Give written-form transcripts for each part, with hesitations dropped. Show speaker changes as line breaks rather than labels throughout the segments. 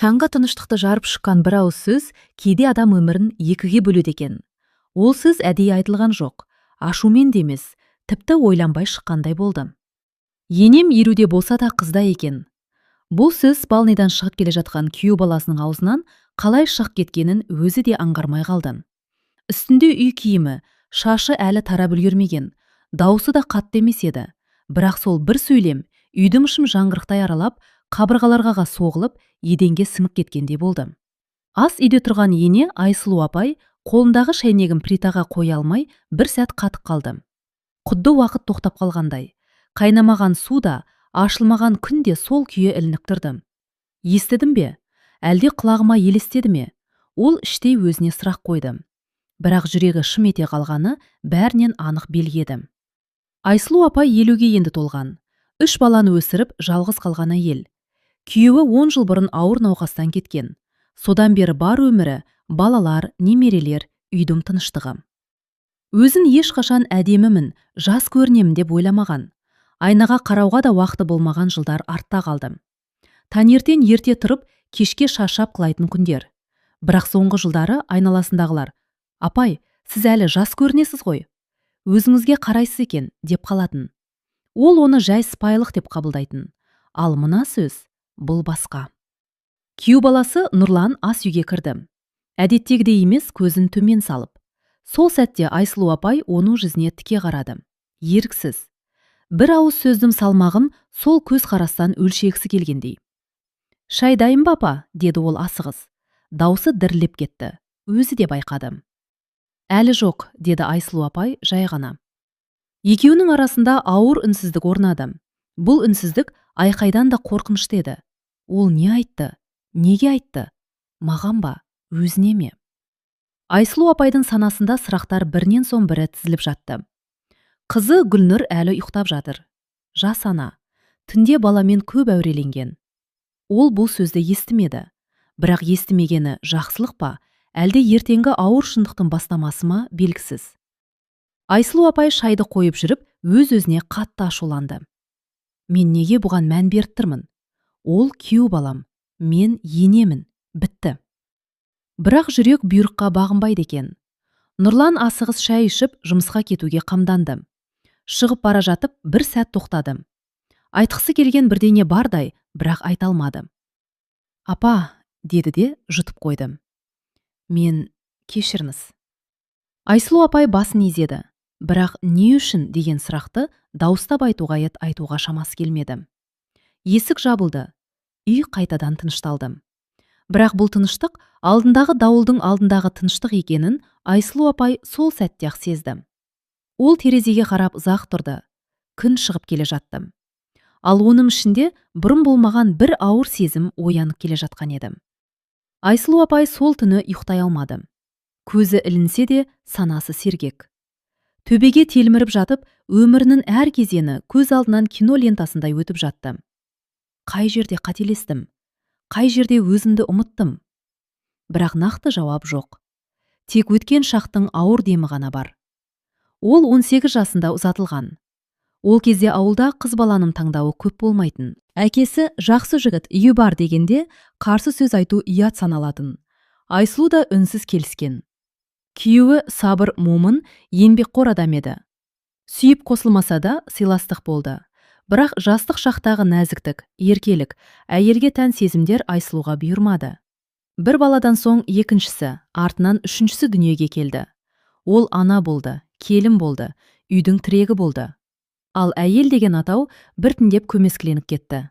Таңғы тыныштықты жарып шыққан бір ауыз сөз кейде адам өмірін екіге бөледі екен. Ол сөз әдейі айтылған жоқ, ашумен де емес, тіпті ойланбай шыққандай болды. Енем еруде болса да қызда екен. Бұл сөз балнедан шығып келе жатқан күйеу баласының аузынан қалай шығып кеткенін өзі де аңғармай қалды. Үстінде үй киімі, шашы әлі тарап үлгермеген, даусы да қатты емес еді. Бірақ сол бір сөйлем үйдің ішін жаңғырықтай аралап, қабырғаларға соғылып, еденге сіңіп кеткендей болды. Ас үйде тұрған ене Айсұлу апай қолындағы шәйнегін плитаға қоя алмай бір сәт қатып қалды. Құдды уақыт тоқтап қалғандай. Қайнамаған су да, ашылмаған күн де сол күйі ілініп тұрды. Естідім бе? Әлде құлағыма елестеді ме? Ол іштей өзіне сұрақ қойды. Бірақ жүрегі шым ете қалғаны бәрінен анық белгі еді. Айсұлу апай 50-ге енді толған. 3 баланы өсіріп, жалғыз қалған әйел. Күйеуі 10 жыл бұрын ауыр науқастан кеткен. Содан бері бар өмірі, балалар, немерелер, үйдің тыныштығы. Өзін ешқашан әдемімін, жас көрінемін деп ойламаған. Айнаға қарауға да уақыты болмаған жылдар артта қалды. Таңертең ерте тұрып, кешке шаршап құлайтын күндер. Бірақ соңғы жылдары айналасындағылар: "Апай, сіз әлі жас көрінесіз ғой. Өзіңізге қарайсыз екен" деп қалатын. Ол оны жай сыпайылық деп қабылдайтын. Ал мына сөз, бұл басқа. Күйеу баласы Нұрлан ас үйге кірді. Әдеттегідей емес, көзін төмен салып. Сол сәтте Айсұлу апай оның жүзіне тіке қарады. Еріксіз. Бір ауыз сөздің салмағын сол көз қарастан өлшегісі келгендей. "Шай дайын ба, апа?" деді ол асығыс. Даусы дірілеп кетті. Өзі де байқады. "Әлі жоқ", деді Айсұлу апай жай ғана. Екеуінің арасында ауыр үнсіздік орнады. Бұл үнсіздік айқайдан да қорқынышты еді. Ол не айтты? Неге айтты? Маған ба? Өзіне ме? Айсұлу апайдың санасында сұрақтар бірінен соң бірі тізіліп жатты. Қызы Гүлнұр әлі ұйықтап жатыр. Жас ана. Түнде баламен көп әуреленген. Ол бұл сөзді естімеді. Бірақ естімегені жақсылық па, әлде ертеңгі ауыр шындықтың бастамасы ма белгісіз. Айсұлу апай шайды қойып жүріп, өз-өзіне қатты ашуланды. "Мен неге бұған мән беріп тұрмын? Ол күйеу балам, мен енемін, бітті." Бірақ жүрек бұйрыққа бағынбайды екен. Нұрлан асығыс шай ішіп, жұмысқа кетуге қамданды. Шығып бара жатып, бір сәт тоқтады. Айтқысы келген бірдеңе бардай, бірақ айта алмады. "Апа", деді де жұтып қойды. "Мен кешіріңіз." Айсұлу апай басын изеді. Бірақ не үшін деген сұрақты дауыстап айтуға шамасы келмеді. Есік жабылды. Үй қайтадан тынышталды. Бірақ бұл тыныштық алдындағы дауылдың алдындағы тыныштық екенін Айсұлу апай сол сәтте-ақ сезді. Ол терезеге қарап ұзақ тұрды. Күн шығып келе жатты. Ал оның ішінде бұрын болмаған бір ауыр сезім оянып келе жатқан еді. Айсұлу апай сол түні ұйықтай алмады. Көзі ілінсе де, санасы сергек. Төбеге телміріп жатып, өмірінің әр кезеңі көз алдынан кино лентасындай өтіп жатты. Қай жерде қателестім? Қай жерде өзімді ұмыттым? Бірақ нақты жауап жоқ. Тек өткен шақтың ауыр демі ғана бар. Ол 18 жасында ұзатылған. Ол кезде ауылда қыз баланың таңдауы көп болмайтын. Әкесі жақсы жігіт, үйі бар дегенде қарсы сөз айту ұят саналатын. Айсұлу да үнсіз келіскен. Күйеуі сабыр, момын, еңбекқор адам еді. Сүйіп қосылмаса да сыйластық болды. Бірақ жастық шақтағы нәзіктік, еркелік, әйелге тән сезімдер Айсұлуға бұйырмады. Бір баладан соң екіншісі, артынан үшіншісі дүниеге келді. Ол ана болды, келін болды, үйдің тірегі болды. Ал әйел деген атау біртіндеп көмескіленіп кетті.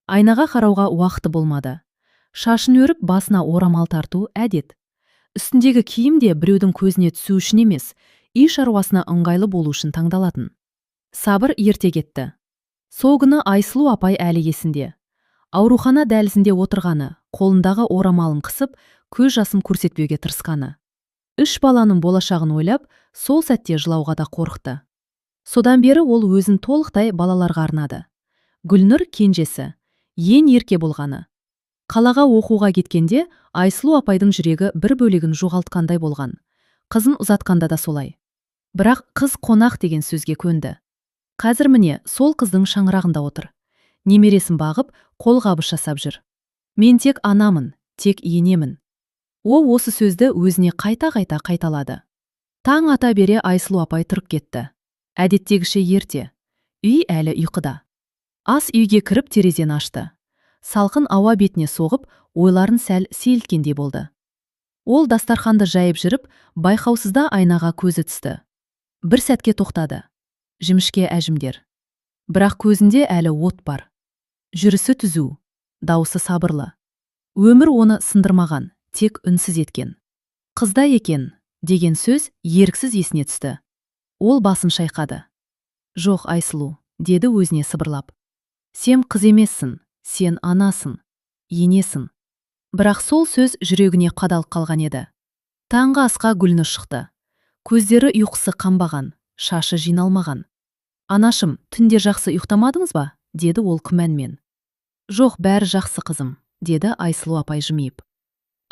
Айнаға қарауға уақыты болмады. Шашын өріп, басына орамал тарту әдет. Үстіндегі киім де біреудің көзіне түсу үшін емес, үй шаруасына ыңғайлы болу үшін таңдалатын. Сабыр ерте кетті. Сол күні Айсұлу апай әлі есінде. Аурухана дәлізінде отырғаны, қолындағы орамалын қысып, көз жасын көрсетпеуге тырысқаны. 3 баланың болашағын ойлап, сол сәтте жылауға да қорықты. Содан бері ол өзін толықтай балаларға арнады. Гүлнұр кенжесі, ең ерке болғаны. Қалаға оқуға кеткенде Айсұлу апайдың жүрегі бір бөлігін жоғалтқандай болған. Қызын ұзатқанда да солай. Бірақ қыз қонақ деген сөзге көнді. Қазір міне сол қыздың шаңырағында отыр. Немересін бағып, қолғабыс жасап жүр. Мен тек анамын, тек енемін. Ол осы сөзді өзіне қайта-қайта қайталады. Таң ата бере Айсұлу апай тұрып кетті. Әдеттегіше ерте. Үй әлі ұйқыда. Ас үйге кіріп терезені ашты. Салқын ауа бетіне соғып, ойларын сәл сейілткендей болды. Ол дастарханды жайып жүріп, байқаусызда айнаға көзі түсті. Бір сәтке тоқтады. Жімішке әжімдер. Бірақ көзінде әлі от бар. Жүрісі түзу, дауысы сабырлы. Өмір оны сындырмаған, тек үнсіз еткен. Қызда екен, деген сөз еріксіз есіне түсті. Ол басын шайқады. Жоқ, Айсұлу, деді өзіне сыбырлап. Сен қыз емессің, сен анасың, енесің. Бірақ сол сөз жүрегіне қадалып қалған еді. Таңғы асқа Гүлнұр шықты. Көздері ұйқысы қанбаған, шашы жиналмаған. Анашым, түнде жақсы ұйықтамадыңыз ба? Деді ол күмәнмен. Жоқ, бәрі жақсы қызым, деді Айсұлу апай жымиып.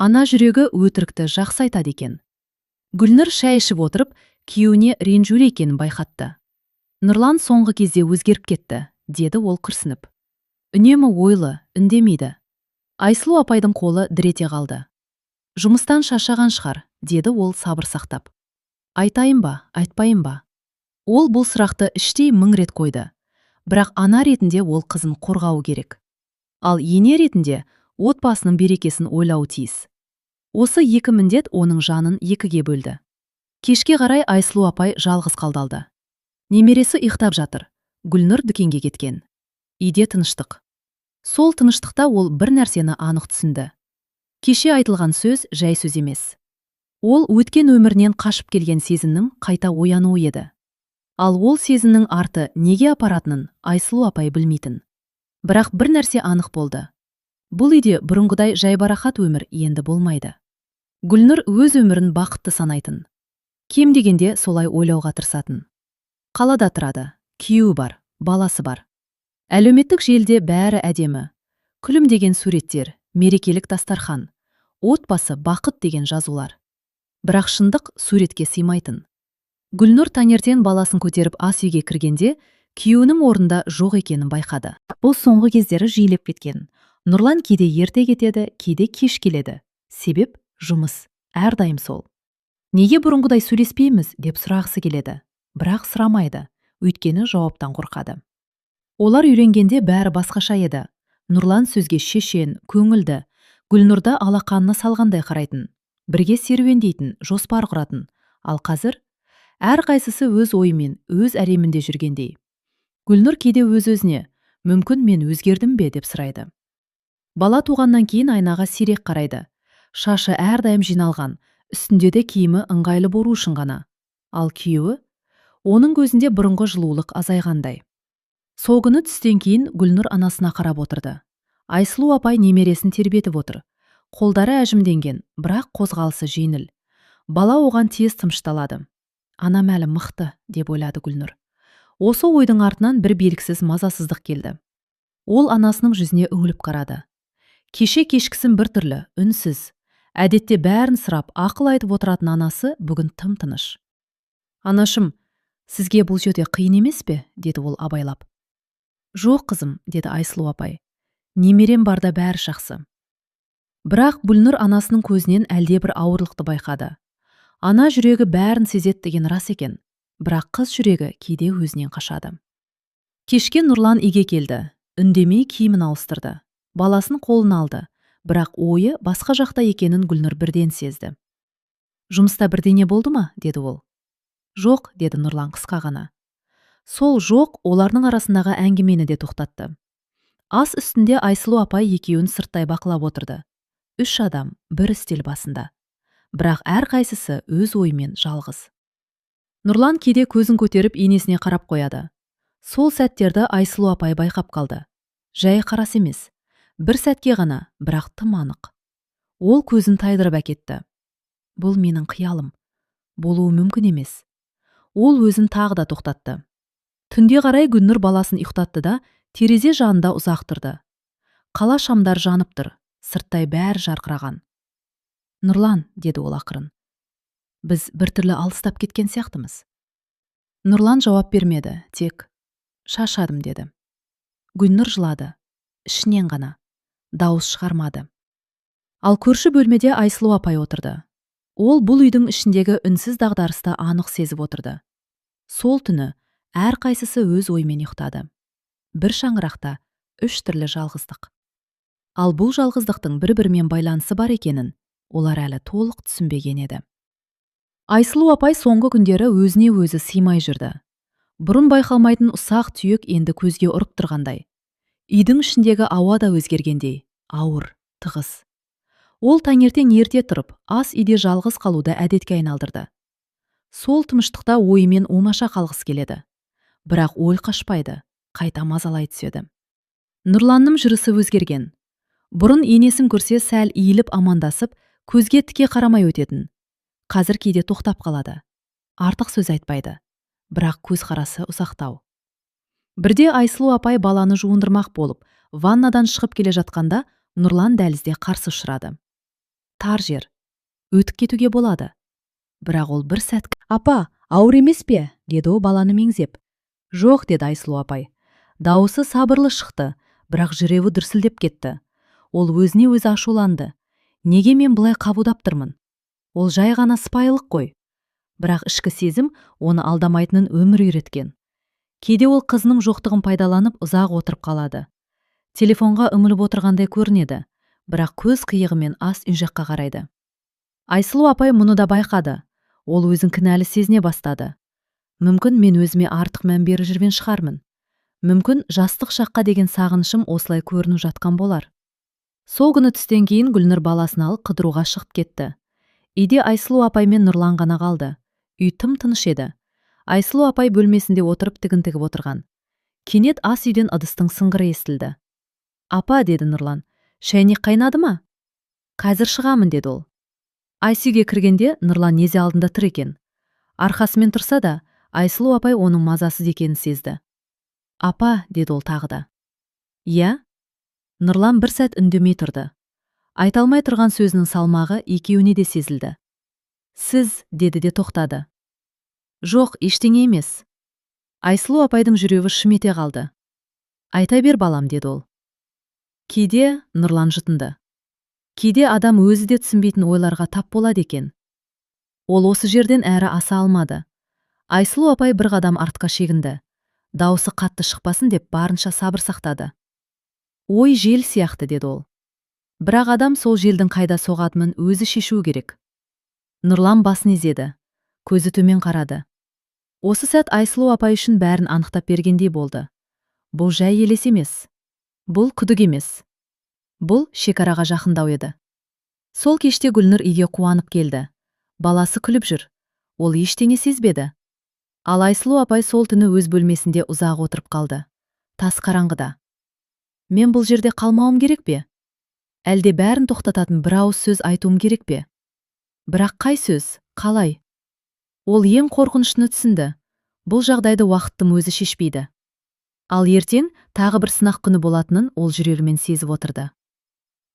Ана жүрегі өтірікті жақсы айтады екен. Гүлнұр шай ішіп отырып, күйеуіне ренжулі екенін байқатты. Нұрлан соңғы кезде өзгеріп кетті, деді ол күрсініп. Үнемі ойлы, үндемейді. Айсұлу апайдың қолы дірете қалды. Жұмыстан шаршаған шығар, деді ол сабыр сақтап. Айтайын ба, айтпайын ба? Ол бұл сұрақты іштей мың рет қойды. Бірақ ана ретінде ол қызын қорғауы керек. Ал ене ретінде отбасының берекесін ойлауы тиіс. Осы екі міндет оның жанын екіге бөлді. Кешке қарай Айсұлу апай жалғыз қалдалды. Немересі ұйықтап жатыр. Гүлнұр дүкенге кеткен. Үйде тыныштық. Сол тыныштықта ол бір нәрсені анық түсінді. Кеше айтылған сөз жай сөз емес. Ол өткен өмірінен қашып келген сезімнің қайта оянуы еді. Ал ол сезімнің арты неге апаратынын Айсұлу апай білмейтін. Бірақ бір нәрсе анық болды. Бұл үйде бұрынғыдай жайбарақат өмір енді болмайды. Гүлнұр өз өмірін бақытты санайтын. Кем дегенде солай ойлауға тырысатын. Қалада тұрады, күйеуі бар, баласы бар. Әлеуметтік желіде бәрі әдемі. Күлімдеген суреттер, мерекелік дастархан, отбасы бақыт деген жазулар. Бірақ шындық суретке сыймайтын. Гүлнұр таңертең баласын көтеріп ас үйге кіргенде, күйеуінің орнында жоқ екенін байқады. Бұл соңғы кездері жиілеп кеткен. Нұрлан кейде ерте кетеді, кейде кеш келеді. Себеп жұмыс, әрдайым сол. Неге бұрынғыдай сөйлеспейміз деп сұрағысы келеді. Бірақ сұрамайды, өйткені жауаптан қорқады. Олар үйренгенде бәрі басқаша еді. Нұрлан сөзге шешен, көңілді, Гүлнұрда алақанына салғандай қарайтын. Бірге серуендейтін, жоспар құратын. Ал қазір әрқайсысы өз ойымен, өз әлемінде жүргендей. Гүлнұр кейде өз-өзіне, мүмкін мен өзгердім бе деп сұрайды. Бала туғаннан кейін айнаға сирек қарайды. Шашы әрдайым жиналған, үстінде де киімі ыңғайлы болу үшін ғана. Ал күйеуі, оның көзінде бұрынғы жылулық азайғандай. Сол күні түстен кейін Гүлнұр анасына қарап отырды. Айсұлу апай немересін тербетіп отыр. Қолдары әжімденген, бірақ қозғалысы жеңіл. Бала оған тез тынышталады. Анам әлі мықты, деп ойлады Гүлнұр. Осы ойдың артынан бір белгісіз мазасыздық келді. Ол анасының жүзіне үңіліп қарады. Кеше кешкісін бір түрлі, үнсіз. Әдетте бәрін сұрап, ақыл айтып отыратын анасы бүгін тым тыныш. Анашым, сізге бұл жерде қиын емес пе? Деді ол абайлап. Жоқ қызым, деді Айсұлу апай. Немерем барда бәрі жақсы. Бірақ Гүлнұр анасының көзінен әлде бір ауырлықты байқады. Ана жүрегі бәрін сезет деген рас екен. Бірақ қыз жүрегі кейде өзінен қашады. Кешке Нұрлан үйге келді. Үндемей киімін ауыстырды. Баласын қолына алды. Бірақ ойы басқа жақта екенін Гүлнұр бірден сезді. Жұмыста бірдеңе болды ма? Деді ол. Жоқ, деді Нұрлан қысқа ғана. Сол жоқ олардың арасындағы әңгімені де тоқтатты. Ас үстінде Айсұлу апай екеуін сырттай бақылап отырды. 3 адам бір үстел басында. Бірақ әрқайсысы өз ойымен жалғыз. Нұрлан кейде көзін көтеріп енесіне қарап қояды. Сол сәттерді Айсұлу апай байқап қалды. Жай қарас емес. Бір сәтке ғана, бірақ тым анық. Ол көзін тайдырып әкетті. Бұл менің қиялым. Болуы мүмкін емес. Ол өзін тағы да тоқтатты. Түнде қарай Гүлнұр баласын ұйықтатты да, терезе жанында ұзақ тұрды. Қала шамдар жанып тұр, сырттай бәрі жарқыраған. Нұрлан, деді ол ақырын. Біз біртүрлі алыстап кеткен сияқтымыз. Нұрлан жауап бермеді, тек шаршадым деді. Гүлнұр жылады, ішінен ғана. дауыс шығармады. Ал көрші бөлмеде Айсұлу апай отырды. Ол бұл үйдің ішіндегі үнсіз дағдарысты анық сезіп отырды. Сол түні әрқайсысы өз оймен ұйықтады. Бір шаңырақта үш түрлі жалғыздық. Ал бұл жалғыздықтың бір-бірімен байланысы бар екенін олар әлі толық түсінбеген еді. Айсұлу апай соңғы күндері өзіне өзі сыймай жүрді. Бұрын байқалмайтын ұсақ түйек енді көзге ұрып тұрғандай. Үйдің ішіндегі ауа да өзгергендей, ауыр, тығыз. Ол таңертең ерте тұрып, ас үйде жалғыз қалуды әдетке айналдырды. Сол тыныштықта ойымен оңаша қалғысы келеді. Бірақ ой қашпайды, қайта мазалай түседі. Нұрланның жүрісі өзгерген. Бұрын енесін көрсе сәл иіліп амандасып, көзге тіке қарамай өтетін. Қазір кейде тоқтап қалады. Артық сөз айтпайды. Бірақ көз қарасы ұсақтау. Бірде Айсұлу апай баланы жуындырмақ болып, ваннадан шығып келе жатқанда, Нұрлан дәлізде қарсы ұшырады. Тар жер. Өтіп кетуге болады. Бірақ ол бір сәт: "Апа, ауыр емес пе?" деді ол баланы меңзеп. "Жоқ", деді Айсұлу апай. Дауысы сабырлы шықты, бірақ жүрегі дүрсілдеп кетті. Ол өзіне өзі ашуланды. Неге мен бұлай қабылдап тұрмын? Ол жай ғана сыпайылық қой. Бірақ ішкі сезім оны алдамайтынын өмір үйреткен. Кейде ол қызының жоқтығын пайдаланып ұзақ отырып қалады. Телефонға үңіліп отырғандай көрінеді, бірақ көз қиығымен ас үй жаққа қарайды. Айсұлу апай мұны да байқады. Ол өзін кінәлі сезіне бастады. Мүмкін мен өзіме артық мән беріп жүрген шығармын. Мүмкін жастық шаққа деген сағынышым осылай көрініп жатқан болар. Сол күні түстен кейін Гүлнұр баласын алып қыдыруға шығып кетті. Үйде Айсұлу апай мен Нұрлан ғана қалды. Үй тым тыныш еді. Айсұлу апай бөлмесінде отырып тігін тігіп отырған. Кенет ас үйден ыдыстың сыңғыры естілді. "Апа", деді Нұрлан, "шәйнек қайнады ма?" "Қазір шығамын", деді ол. Ас үйге кіргенде Нұрлан незе алдында тұр екен. Арқасымен тұрса да, Айсұлу апай оның мазасыз екенін сезді. "Апа", деді ол тағы да. "Иә?" Нұрлан бір сәт үндемей тұрды. Айта алмай тұрған сөзінің салмағы екеуіне де сезілді. "Сіз", деді де тоқтады. "Жоқ, ештеңе емес." Айсұлу апайдың жүрегі шым ете қалды. "Айта бер, балам", деді ол. Кейде, Нұрлан жұтынды. Кейде адам өзі де түсінбейтін ойларға тап болады екен. Ол осы жерден әрі аса алмады. Айсұлу апай бір қадам артқа шегінді. Дауысы қатты шықпасын деп барынша сабыр сақтады. "Ой, жел сияқты", деді ол. "Бірақ адам сол желдің қайда соғатынын өзі шешуі керек." Нұрлан басын изеді. Көзі төмен қарады. Осы сәт Айсұлу апай үшін бәрін анықтап бергендей болды. Бұл жай елес емес. Бұл күдік емес. Бұл шекараға жақындау еді. Сол кеште Гүлнұр үйге қуанып келді. Баласы күліп жүр. Ол ештеңе сезбеді. Ал Айсұлу апай сол түні өз бөлмесінде ұзақ отырып қалды. Тас қараңғыда. "Мен бұл жерде қалмауым керек пе? Әлде бәрін тоқтататын бір ауыз сөз айтуым керек пе? Бірақ қай сөз, қалай?" Ол ең қорқынышын түсінді. Бұл жағдайды уақыттың өзі шешпейді. Ал ертең тағы бір сынақ күні болатынын ол жүрегімен сезіп отырды.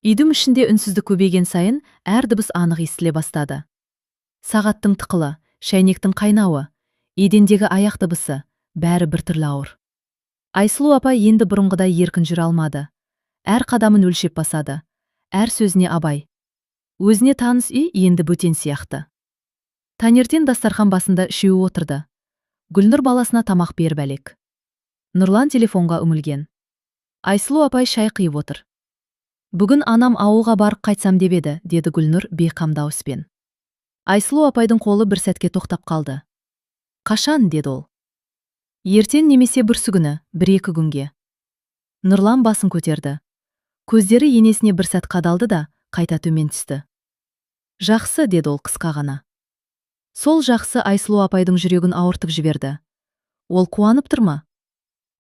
Үйдің ішінде үнсіздік көбейген сайын әр дыбыс анық естіле бастады. Сағаттың тықылы, шәйнектің қайнауы, едендегі аяқ дыбысы, бәрі біртүрлі ауыр. Айсұлу апай енді бұрынғыдай еркін жүре алмады. Әр қадамын өлшеп басады. Әр сөзіне абай. Өзіне таныс үй енді бөтен сияқты. Таңертең дастархан басында үшеуі отырды. Гүлнұр баласына тамақ беріп әлек. Нұрлан телефонға үңілген. Айсұлу апай шай қиып отыр. "Бүгін анам ауылға барып қайтсам деп еді", деді Гүлнұр бейқам дауыспен. Айсұлу апайдың қолы бір сәтке тоқтап қалды. "Қашан?" деді ол. "Ертең немесе бүрсігүні, 1-2 күнге." Нұрлан басын көтерді. Көздері енесіне бір сәт қадалды да, қайта төмен түсті. "Жақсы", деді ол қысқа ғана. Сол жақсы Айсұлу апайдың жүрегін ауыртып жіберді. Ол қуанып тұр ма?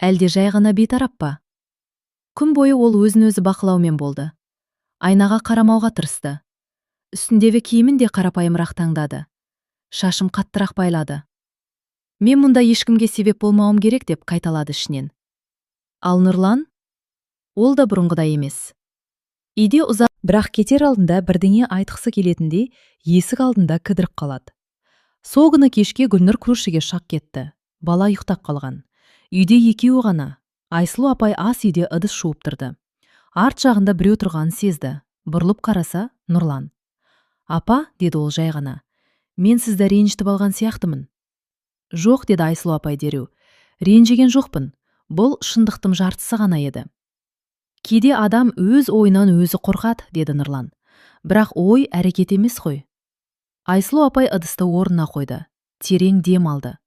Әлде жай ғана бейтарап па? Күн бойы ол өзін-өзі бақылаумен болды. Айнаға қарамауға тырысты. Үстіндегі киімін де қарапайымырақ таңдады. Шашым қаттырақ байлады. "Мен мұнда ешкімге себеп болмауым керек", деп қайталады ішінен. Ал Нұрлан? Ол да бұрынғыдай емес. Үйде ұзақ, бірақ кетер алдында бірдеңе айтқысы келетіндей есік алдында кідіріп қалады. Сол күні кешке Гүлнұр көршіге шақ кетті. Бала ұйықтап қалған. Үйде екеуі ғана. Айсұлу апай ас үйде ыдыс жуып тұрды. Арт жағында біреу тұрғанын сезді. Бұрылып қараса, Нұрлан. Апа, деді ол жай ғана. Мен сізді ренжітіп алған сияқтымын. Жоқ, деді Айсұлу апай дереу. Ренжіген жоқпын. Бұл шындықтың жартысы ғана еді. Кейде адам өз ойынан өзі қорқады, деді Нұрлан. Бірақ ой әрекет емес қой. Айсұлу апай ыдысты орнына қойды. Терең дем алды.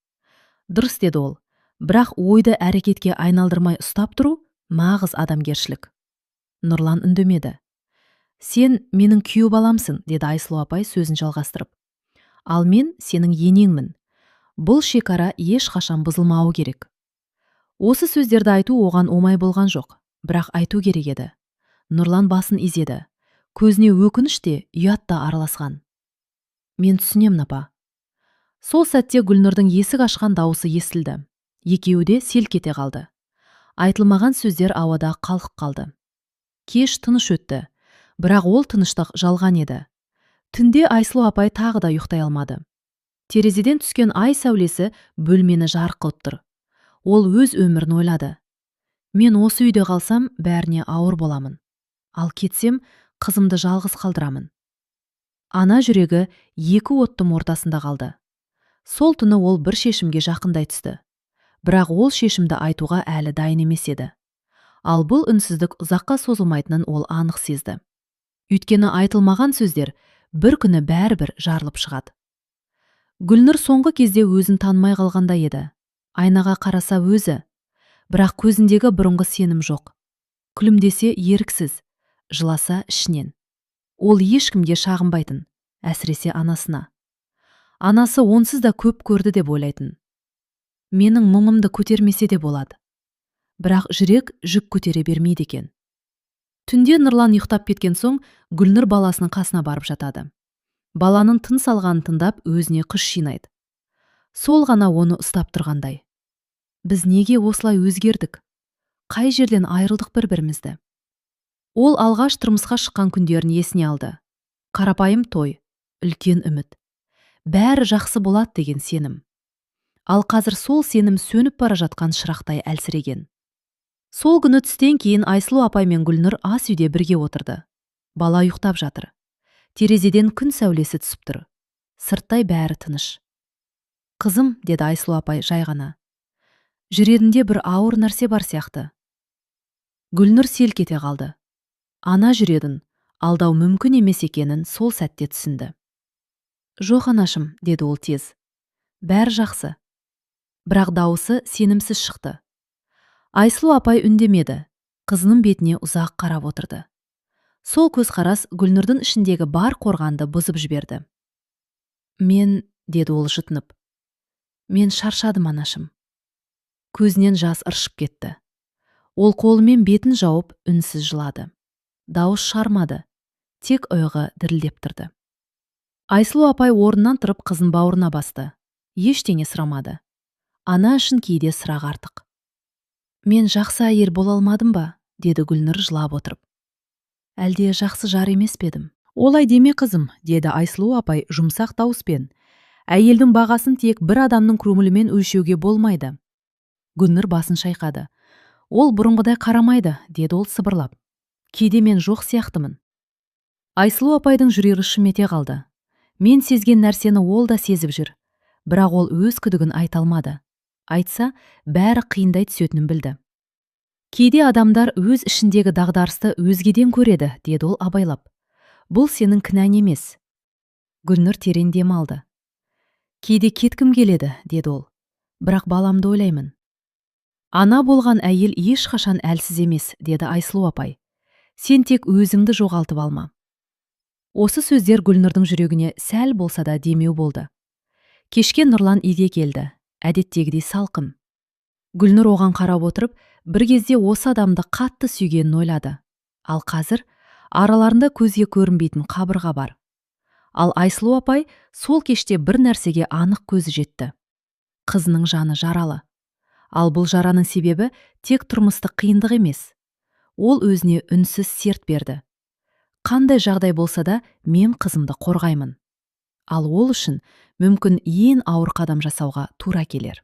Дұрыс, деді ол. Бірақ ойды әрекетке айналдырмай ұстап тұру нағыз адамгершілік. Нұрлан үндемеді. Сен менің күйеу баламсың, деді Айсұлу апай сөзін жалғастырып. Ал мен сенің енеңмін. Бұл шекара ешқашан бұзылмауы керек. Осы сөздерді айту оған оңай болған жоқ, бірақ айту керек еді. Нұрлан басын изеді. Көзіне өкініш те, ұят та араласқан. Мен түсінемін, апа. Сол сәтте Гүлнұрдың есік ашқан дауысы естілді. Екеуі де селк ете қалды. Айтылмаған сөздер ауада қалқып қалды. Кеш тыныш өтті, бірақ ол тыныштық жалған еді. Түнде Айсұлу апай тағы да ұйықтай алмады. Терезеден түскен ай сәулесі бөлмені жарық қылып тұр. Ол өз өмірін ойлады. Мен осы үйде қалсам, бәріне ауыр боламын. Ал кетсем, қызымды жалғыз қалдырамын. Ана жүрегі екі оттың ортасында қалды. Сол түні ол бір шешімге жақындай түсті. Бірақ ол шешімді айтуға әлі дайын емес еді. Ал бұл үнсіздік ұзаққа созылмайтынын ол анық сезді. Өйткені айтылмаған сөздер бір күні бәрібір жарылып шығады. Гүлнұр соңғы кезде өзін танымай қалғанда еді. Айнаға қараса өзі, бірақ көзіндегі бұрынғы сенім жоқ. Күлімдесе еріксіз, жыласа ішінен. Ол ешкімге шағынбайтын, әсіресе анасына. Анасы онсыз да көп көрді деп ойлайтын. Менің мұңымды көтермесе де болады. Бірақ жүрек жүк көтере бермейді екен. Түнде Нұрлан ұйықтап кеткен соң, Гүлнұр баласының қасына барып жатады. Баланың тыныс алғанын тыңдап өзіне күш жинайды. Сол ғана оны ұстап тұрғандай. Біз неге осылай өзгердік? Қай жерден айырылдық бір-бірімізді? Ол алғаш тұрмысқа шыққан күндерін есіне алды. Қарапайым той, үлкен үміт. Бәрі жақсы болады деген сенім. Ал қазір сол сенім сөніп бара жатқан шырақтай әлсіреген. Сол күні түстен кейін Айсұлу апай мен Гүлнұр ас үйде бірге отырды. Бала ұйықтап жатыр. Терезеден күн сәулесі түсіп тұр. Сырттай бәрі тыныш. Қызым, деді Айсұлу апай жай ғана. Жүрегінде бір ауыр нәрсе бар сияқты. Гүлнұр селк ете қалды. Ана жүрегін алдау мүмкін емес екенін сол сәтте түсінді. Жоқ, анашым, деді ол тез. Бәрі жақсы. Бірақ дауысы сенімсіз шықты. Айсұлу апай үндемеді. Қызының бетіне ұзақ қарап отырды. Сол көзқарас Гүлнұрдың ішіндегі бар қорғанды бұзып жіберді. Мен, деді ол жұтынып. Мен шаршадым, анашым. Көзінен жас ыршып кетті. Ол қолымен бетін жауып үнсіз жылады. Дауыс шармады. Тек ұйығы дірілдеп тұрды. Айсұлу апай орнынан тұрып қызын бауырына басты. Ештеңе сұрамады. Ана үшін кейде сұрақ артық. Мен жақсы әйел бола алмадым ба? Деді Гүлнұр жылап отырып. Әлде жақсы жар емес пе едім? Олай деме, қызым, деді Айсұлу апай жұмсақ дауыспен. Әйелдің бағасын тек бір адамның көңілімен өлшеуге болмайды. Гүлнұр басын шайқады. Ол бұрынғыдай қарамайды, деді ол сыбырлап. Кейде мен жоқ сияқтымын. Айсұлу апайдың жүрегі шым ете қалды. Мен сезген нәрсені ол да сезіп жүр. Бірақ ол өз күдігін айта алмады. Айтса, бәрі қиындай түсетінін білді. Кейде адамдар өз ішіндегі дағдарысты өзгеден көреді, деді ол абайлап. Бұл сенің кінәң емес. Гүлнұр терең дем алды. Кейде кеткім келеді, деді ол. Бірақ баламды ойлаймын. Ана болған әйел ешқашан әлсіз емес, деді Айсұлу апай. Сен тек өзіңді жоғалтып алма. Осы сөздер Гүлнұрдың жүрегіне сәл болса да демеу болды. Кешке Нұрлан үйге келді. Әдеттегідей салқын. Гүлнұр оған қарап отырып, бір кезде осы адамды қатты сүйгенін ойлады. Ал қазір араларында көзге көрінбейтін қабырға бар. Ал Айсұлу апай сол кеште бір нәрсеге анық көзі жетті. Қызының жаны жаралы. Ал бұл жараның себебі тек тұрмыстық қиындық емес. Ол өзіне үнсіз серт берді. Қандай жағдай болса да мен қызымды қорғаймын. Ал ол үшін мүмкін ең ауыр қадам жасауға тура келер.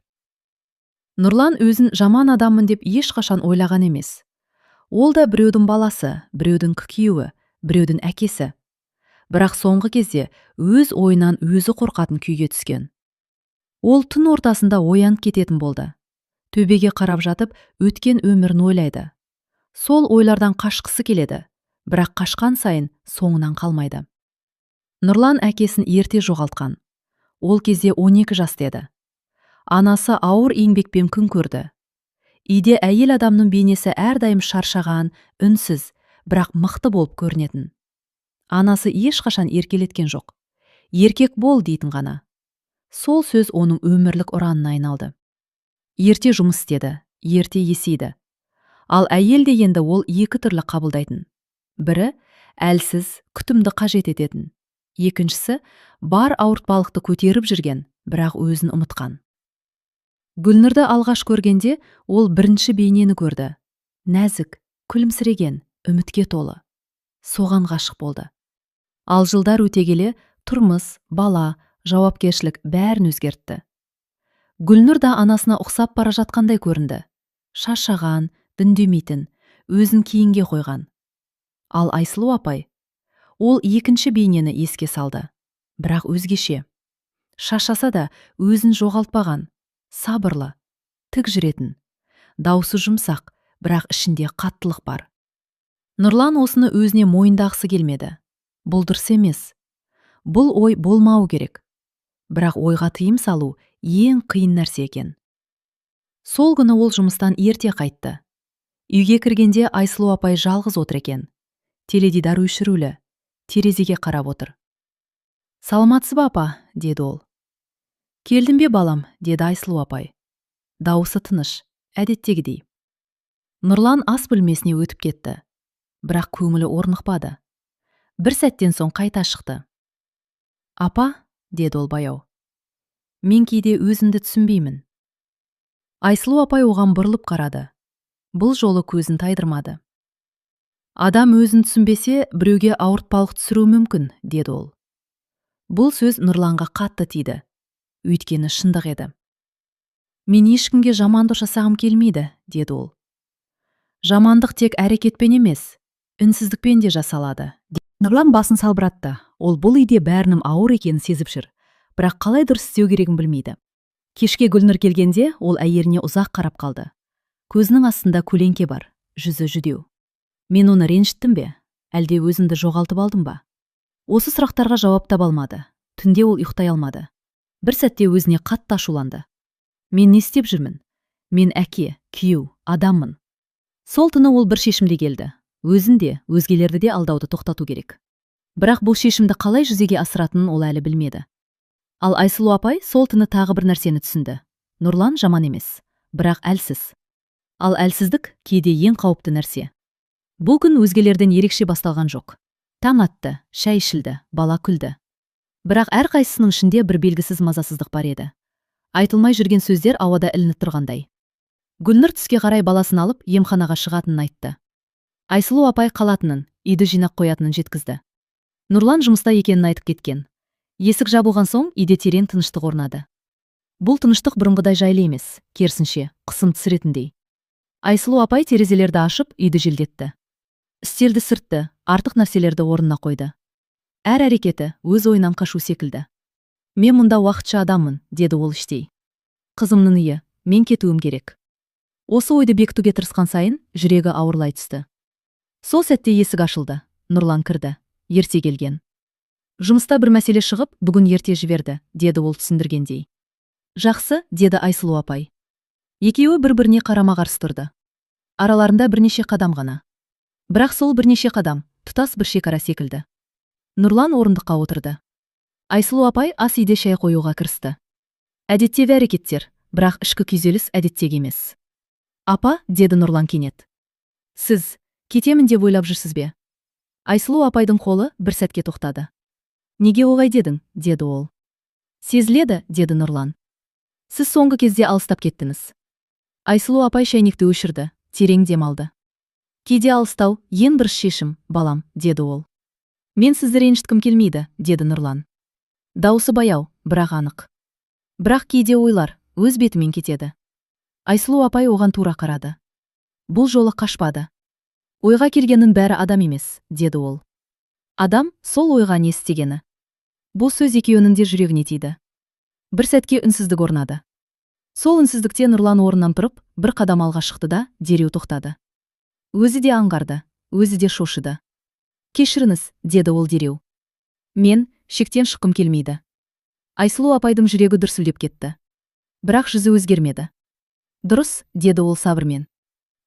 Нұрлан өзін жаман адаммын деп ешқашан ойлаған емес. Ол да біреудің баласы, біреудің күйеуі, біреудің әкесі. Бірақ соңғы кезде өз ойынан өзі қорқатын күйге түскен. Ол түн ортасында оянып кететін болды. Төбеге қарап жатып, өткен өмірін ойлайды. Сол ойлардан қашқысы келеді, бірақ қашқан сайын соңынан қалмайды. Нұрлан әкесін ерте жоғалтқан. Ол кезде 12 жаста еді. Анасы ауыр еңбекпен күн көрді. Үйде әйел адамның бейнесі әрдайым шаршаған, үнсіз, бірақ мықты болып көрінетін. Анасы ешқашан еркелеткен жоқ. Еркек бол дейтін ғана. Сол сөз оның өмірлік ұранына айналды. Ерте жұмыс істеді, ерте есейді. Ал әйел дегенді ол екі түрлі қабылдайтын. Бірі әлсіз, күтімді қажет ететін. Екіншісі бар ауыртпалықты көтеріп жүрген, бірақ өзін ұмытқан. Гүлнұрды алғаш көргенде ол бірінші бейнені көрді. Нәзік, күлімсіреген, үмітке толы. Соған ғашық болды. Ал жылдар өте келе тұрмыс, бала, жауапкершілік бәрін өзгертті. Гүлнұр да анасына ұқсап бара жатқандай көрінді. Шаршаған, үндемейтін, өзін кейінге қойған. Ал Айсұлу апай, ол екінші бейнені еске салды, бірақ өзгеше. Шаршаса да өзін жоғалтпаған, сабырлы, тік жүретін. Даусы жұмсақ, бірақ ішінде қаттылық бар. Нұрлан осыны өзіне мойындағысы келмеді. Бұл дұрыс емес. Бұл ой болмау керек. Бірақ ойға тыйым салу ең қиын нәрсе екен. Сол күні ол жұмыстан ерте қайтты. Үйге кіргенде Айсұлу апай жалғыз отыр екен. Теледидар өшірулі, терезеге қарап отыр. «Саламатсыз ба, апа?» деді ол. «Келдің бе, балам?» деді Айсұлу апай. Дауысы тыныш, әдеттегідей. Нұрлан ас бөлмесіне өтіп кетті. Бірақ көңілі орнықпады. Бір сәттен соң қайта шықты. «Апа?» деді ол баяу. «Мен кейде өзімді түсінбеймін». Айсұлу апай оған бұрылып қарады. Бұл жолы көзін тайдырмады. «Адам өзін түсінбесе, біреуге ауыртпалық түсіруі мүмкін», деді ол. Бұл сөз Нұрланға қатты тиді. Өйткені шындық еді. «Мен ешкімге жамандық жасағым келмейді», деді ол. «Жамандық тек әрекетпен емес, үнсіздікпен де жасалады». Нұрлан басын салбыратты. Ол бұл үйде бәрінің ауыр екенін сезіп жүр, бірақ қалай дұрыс істеу керегін білмейді. Кешке Гүлнұр келгенде ол әйеліне ұзақ қарап қалды. Көзінің астында көлеңке бар, жүзі жүдеу. «Мен оны ренжіттім бе? Әлде өзімді жоғалтып алдым ба?» Осы сұрақтарға жауап таба алмады. Түнде ол ұйықтай алмады. Бір сәтте өзіне қатты ашуланды. «Мен не істеп жүрмін? Мен әке, күйеу, адаммын». Сол түні ол бір шешімге келді. Өзін де, өзгелерді де алдауды тоқтату керек. Бірақ бұл шешімді қалай жүзеге асыратынын ол әлі білмеді. Ал Айсұлу апай сол түні тағы бір нәрсені түсінді. Нұрлан жаман емес, бірақ әлсіз. Ал әлсіздік кейде ең қауіпті нәрсе. Бұл күн өзгелерден ерекше басталған жоқ. Таң атты, шай ішілді, бала күлді. Бірақ әрқайсысының ішінде бір белгісіз мазасыздық бар еді. Айтылмай жүрген сөздер ауада ілініп тұрғандай. Гүлнұр түске қарай баласын алып емханаға шығатынын айтты. Айсұлу апай қалатынын, үйді жинақ қоятынын жеткізді. Нұрлан жұмыста екенін айтып кеткен. Есік жабылған соң үйде терең тыныштық орнады. Бұл тыныштық бұрынғыдай жайлы емес, керісінше, қысым түсіретіндей. Айсұлу апай терезелерді ашып, үйді желдетті. Үстелді сүртті, артық нәрселерді орнына қойды. Әр әрекеті өз ойынан қашу секілді. «Мен мұнда уақытша адаммын», деді ол іштей. «Қызымның үйі, мен кетуім керек». Осы ойды бекітуге тырысқан сайын жүрегі ауырлай түсті. Сол сәтте есік ашылды. Нұрлан кірді. Ерте келген. «Жұмыста бір мәселе шығып, бүгін ерте жіберді», деді ол түсіндіргендей. «Жақсы», деді Айсұлу апай. Екеуі бір-біріне қарама-қарсы тұрды. Араларында бірнеше қадам ғана. Бірақ сол бірнеше қадам тұтас бір шекара секілді. Нұрлан орындыққа отырды. Айсұлу апай ас үйде шай қоюға кірісті. Әдеттегі әрекеттер, бірақ ішкі күйзеліс әдеттегі емес. «Апа», деді Нұрлан кенет. «Сіз кетемін деп ойлап жүрсіз бе?» Айсұлу апайдың қолы бір сәтке тоқтады. «Неге олай дедің?» деді ол. «Сезіледі», деді Нұрлан. «Сіз соңғы кезде алыстап кеттіңіз». Айсұлу апай шайнекті өшірді, терең дем алды. «Кейде алыстау ең бір шешім, балам», деді ол. «Мен сізді ренжіткім келмейді», деді Нұрлан. Даусы баяу, бірақ анық. «Бірақ кейде ойлар өз бетімен кетеді». Айсұлу апай оған тура қарады. Бұл жолы қашпады. Ойға келгеннің бәрі адам емес, деді ол. Адам сол ойға не істегені. Бұл сөз екеуінің де жүрегіне тиді. Бір сәтке үнсіздік орнады. Сол үнсіздікте Нұрлан орнынан тұрып, бір қадам алға шықты да, дереу тоқтады. Өзі де аңғарды, өзі де шошыды. Кешіріңіз, деді ол дереу. Мен шектен шыққым келмейді. Айсұлу апайдың жүрегі дүрсілдеп кетті. Бірақ жүзі өзгермеді. Дұрыс, деді ол сабырмен.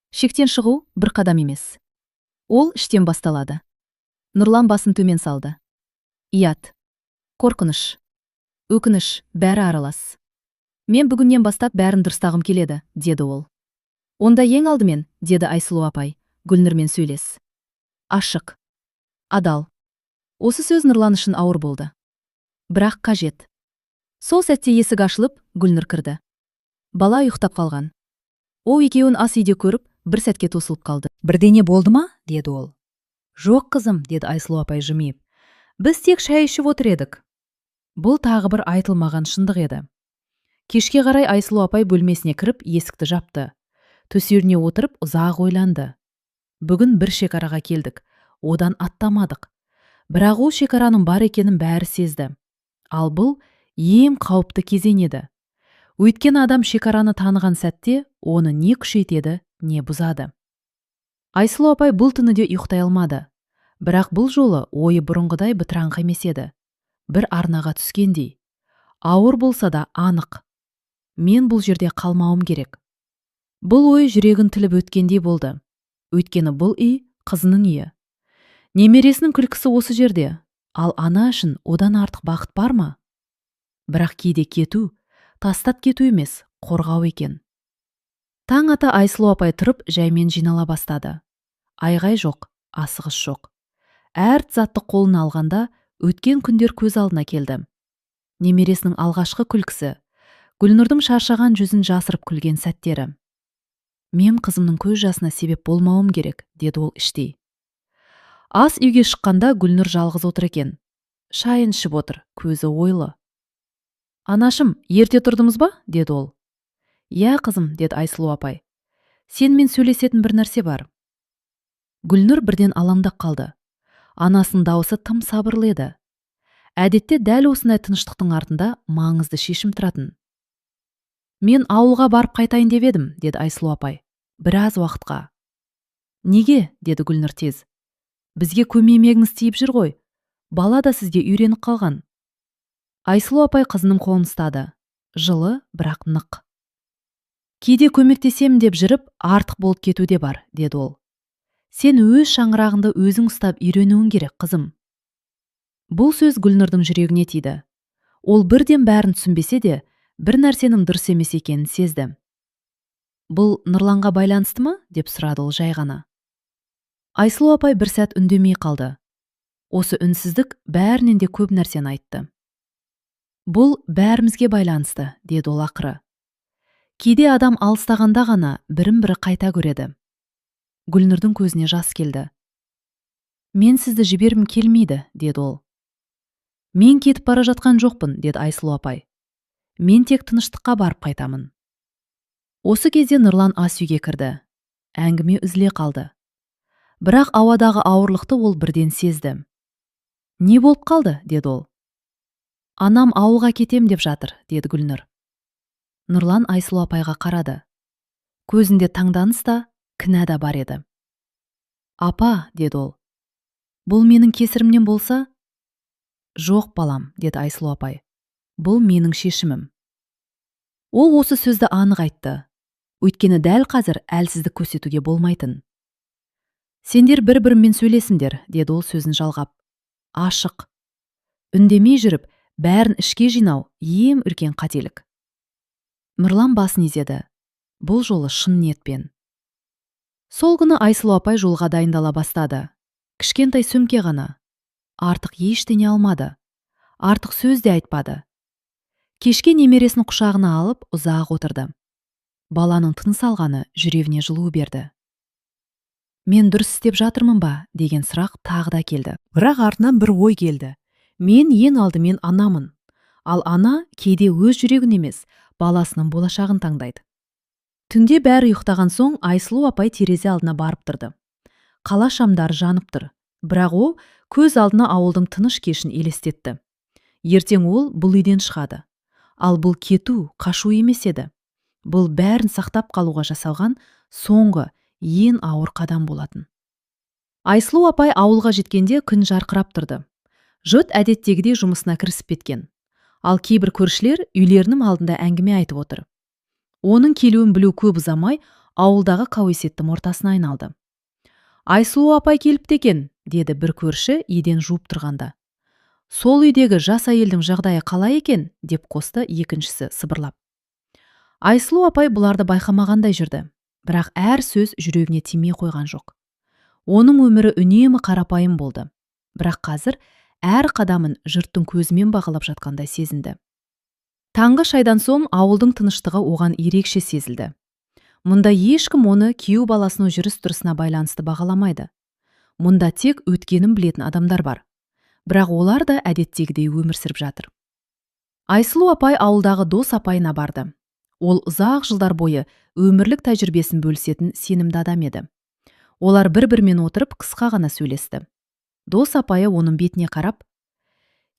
Шектен шығу бір қадам емес. Ол іштен басталады. Нұрлан басын төмен салды. Ият, қорқыныш, өкініш, бәрі аралас. Мен бүгіннен бастап бәрін дұрыстағым келеді, деді ол. Онда ең алдымен, деді Айсұлу апай, Гүлнұрмен сөйлес. Ашық, адал. Осы сөз Нұрлан үшін ауыр болды. Бірақ қажет. Сол сәтте есік ашылып, Гүлнұр кірді. Бала ұйықтап қалған. Ол екеуін ас үйде көріп, бір сәтке тосылып қалды. Бірдеңе болды ма? Деді ол. Жоқ қызым, деді Айсұлу апай жымиып. Біз тек шай ішіп отыр едік. Бұл тағы бір айтылмаған шындық еді. Кешке қарай Айсұлу апай бөлмесіне кіріп, есікті жапты. Төсегіне отырып, ұзақ ойланды. Бүгін бір шекараға келдік, одан аттамадық. Бірақ ол шекараның бар екенін бәрі сезді. Ал бұл ең қауіпті кезең еді. Өйткені адам шекараны таныған сәтте, оны не күшейтеді, не бұзады. Айсұлу апай бұл түні де ұйықтай алмады. Бірақ бұл жолы ойы бұрынғыдай бытыраңқы емес еді. Бір арнаға түскендей. Ауыр болса да анық. Мен бұл жерде қалмауым керек. Бұл ой жүрегін тіліп өткендей болды. Өйткені бұл үй қызының үйі. Немересінің күлкісі осы жерде, ал ана үшін одан артық бақыт бар ма? Бірақ кейде кету, тастап кету емес, қорғау екен. Таң ата Айсұлу апай тұрып, жаймен жинала бастады. Айғай жоқ, асығыс жоқ. Әр затты қолына алғанда, өткен күндер көз алдына келді. Немересінің алғашқы күлкісі, Гүлнұрдың шаршаған жүзін жасырып күлген сәттері. Мен қызымның көз жасына себеп болмауым керек, деді ол іштей. Ас үйге шыққанда Гүлнұр жалғыз отыр екен. Шайын ішіп отыр, көзі ойлы. Анашым, ерте тұрдыңыз ба? Деді ол. Я, қызым, деді Айсұлу апай. Сенімен сөйлесетін бір нәрсе бар. Гүлнұр бірден алаңдап қалды. Анасының дауысы тым сабырлы еді. Әдетте дәл осындай тыныштықтың артында маңызды шешім тұратын. Мен ауылға барып қайтайын деп едім, деді Айсұлу апай. Біраз уақытқа. Неге? Деді Гүлнұр тез. Бізге көмегіңіз тиіп жүр ғой. Бала да сізге үйреніп қалған. Айсұлу апай қызының қолын ұстады. Жылы, бірақ нық. Кейде көмектесем деп жүріп, артық болып кетуде бар, деді ол. Сен өз шаңырағыңды өзің ұстап үйренуің керек, қызым. Бұл сөз Гүлнұрдың жүрегіне тиді. Ол бірден бәрін түсінбесе де, бір нәрсенің дұрыс емес екенін сезді. Бұл Нұрланға байланысты ма? Деп сұрады ол жай ғана. Айсұлу апай бір сәт үндемей қалды. Осы үнсіздік бәрінен де көп нәрсені айтты. Бұл бәрімізге байланысты, деді ол ақыры. Кейде адам алыстағанда ғана бірін-бірі қайта көреді. Гүлнұрдың көзіне жас келді. Мен сізді жіберім келмейді, деді ол. Мен кетіп бара жатқан жоқпын, деді Айсұлу апай. Мен тек тыныштыққа барып қайтамын. Осы кезде Нұрлан ас үйге кірді. Әңгіме үзіле қалды. Бірақ ауадағы ауырлықты ол бірден сезді. Не болып қалды? Деді ол. Анам ауылға кетем деп жатыр, деді Гүлнұр. Нұрлан Айсұлу апайға қарады. Көзінде таңданыс та, кінә да бар еді. Апа, деді ол. Бұл менің кесірімнен болса? Жоқ, балам, деді Айсұлу апай. Бұл менің шешімім. Ол осы сөзді анық айтты. Өйткені дәл қазір әлсіздік көрсетуге болмайтын. Сендер бір-бірімен сөйлесіңдер, деді ол сөзін жалғап. Ашық. Үндемей жүріп, бәрін ішке жинау ең үлкен қателік. Нұрлан басын изеді. Бұл жолы шын ниетпен. Сол күні Айсұлу апай жолға дайындала бастады. Кішкентай сөмке ғана. Артық ештеңе алмады. Артық сөз де айтпады. Кешке немересін құшағына алып, ұзақ отырды. Баланың тыныс алғаны жүрегіне жылу берді. Мен дұрыс істеп жатырмын ба, деген сұрақ тағы да келді. Бірақ артынан бір ой келді. Мен ең алдымен анамын. Ал ана кейде өз жүрегін емес, баласының болашағын таңдайды. Түнде бәрі ұйықтаған соң Айсұлу апай терезе алдына барып тұрды. Қала шамдары жанып тұр. Бірақ ол көз алдына ауылдың тыныш кешін елестетті. Ертең ол бұл үйден шығады. Ал бұл кету, қашу емес еді. Бұл бәрін сақтап қалуға жасалған соңғы ең ауыр қадам болатын. Айсұлу апай ауылға жеткенде күн жарқырап тұрды. Жұрт әдеттегідей жұмысына кірісіп кеткен. Ал кейбір көршілер үйлерінің алдында әңгіме айтып отыр. Оның келуін білу көп ұзамай ауылдағы қауесеттің ортасына айналды. Айсұлу апай келіпті екен, деді бір көрші еден жуып тұрғанда. Сол үйдегі жас әйелдің жағдайы қалай екен, деп қосты екіншісі сыбырлап. Айсұлу апай бұларды байқамағандай жүрді, бірақ әр сөз жүрегіне тимей қойған жоқ. Оның өмірі үнемі қарапайым болды, бірақ қазір әр қадамын жұрттың көзімен бағалап жатқандай сезінді. Таңғы шайдан соң ауылдың тыныштығы оған ерекше сезілді. Мұнда ешкім оны күйеу баласының жүріс-тұрысына байланысты бағаламайды. Мұнда тек өткенін білетін адамдар бар, бірақ олар да әдеттегідей өмір сүріп жатыр. Айсұлу апай ауылдағы дос апайына барды. Ол ұзақ жылдар бойы өмірлік тәжірибесін бөлісетін сенімді адам еді. Олар бір-бірімен отырып қысқа ғана сөйлесті. Дос апайы оның бетіне қарап,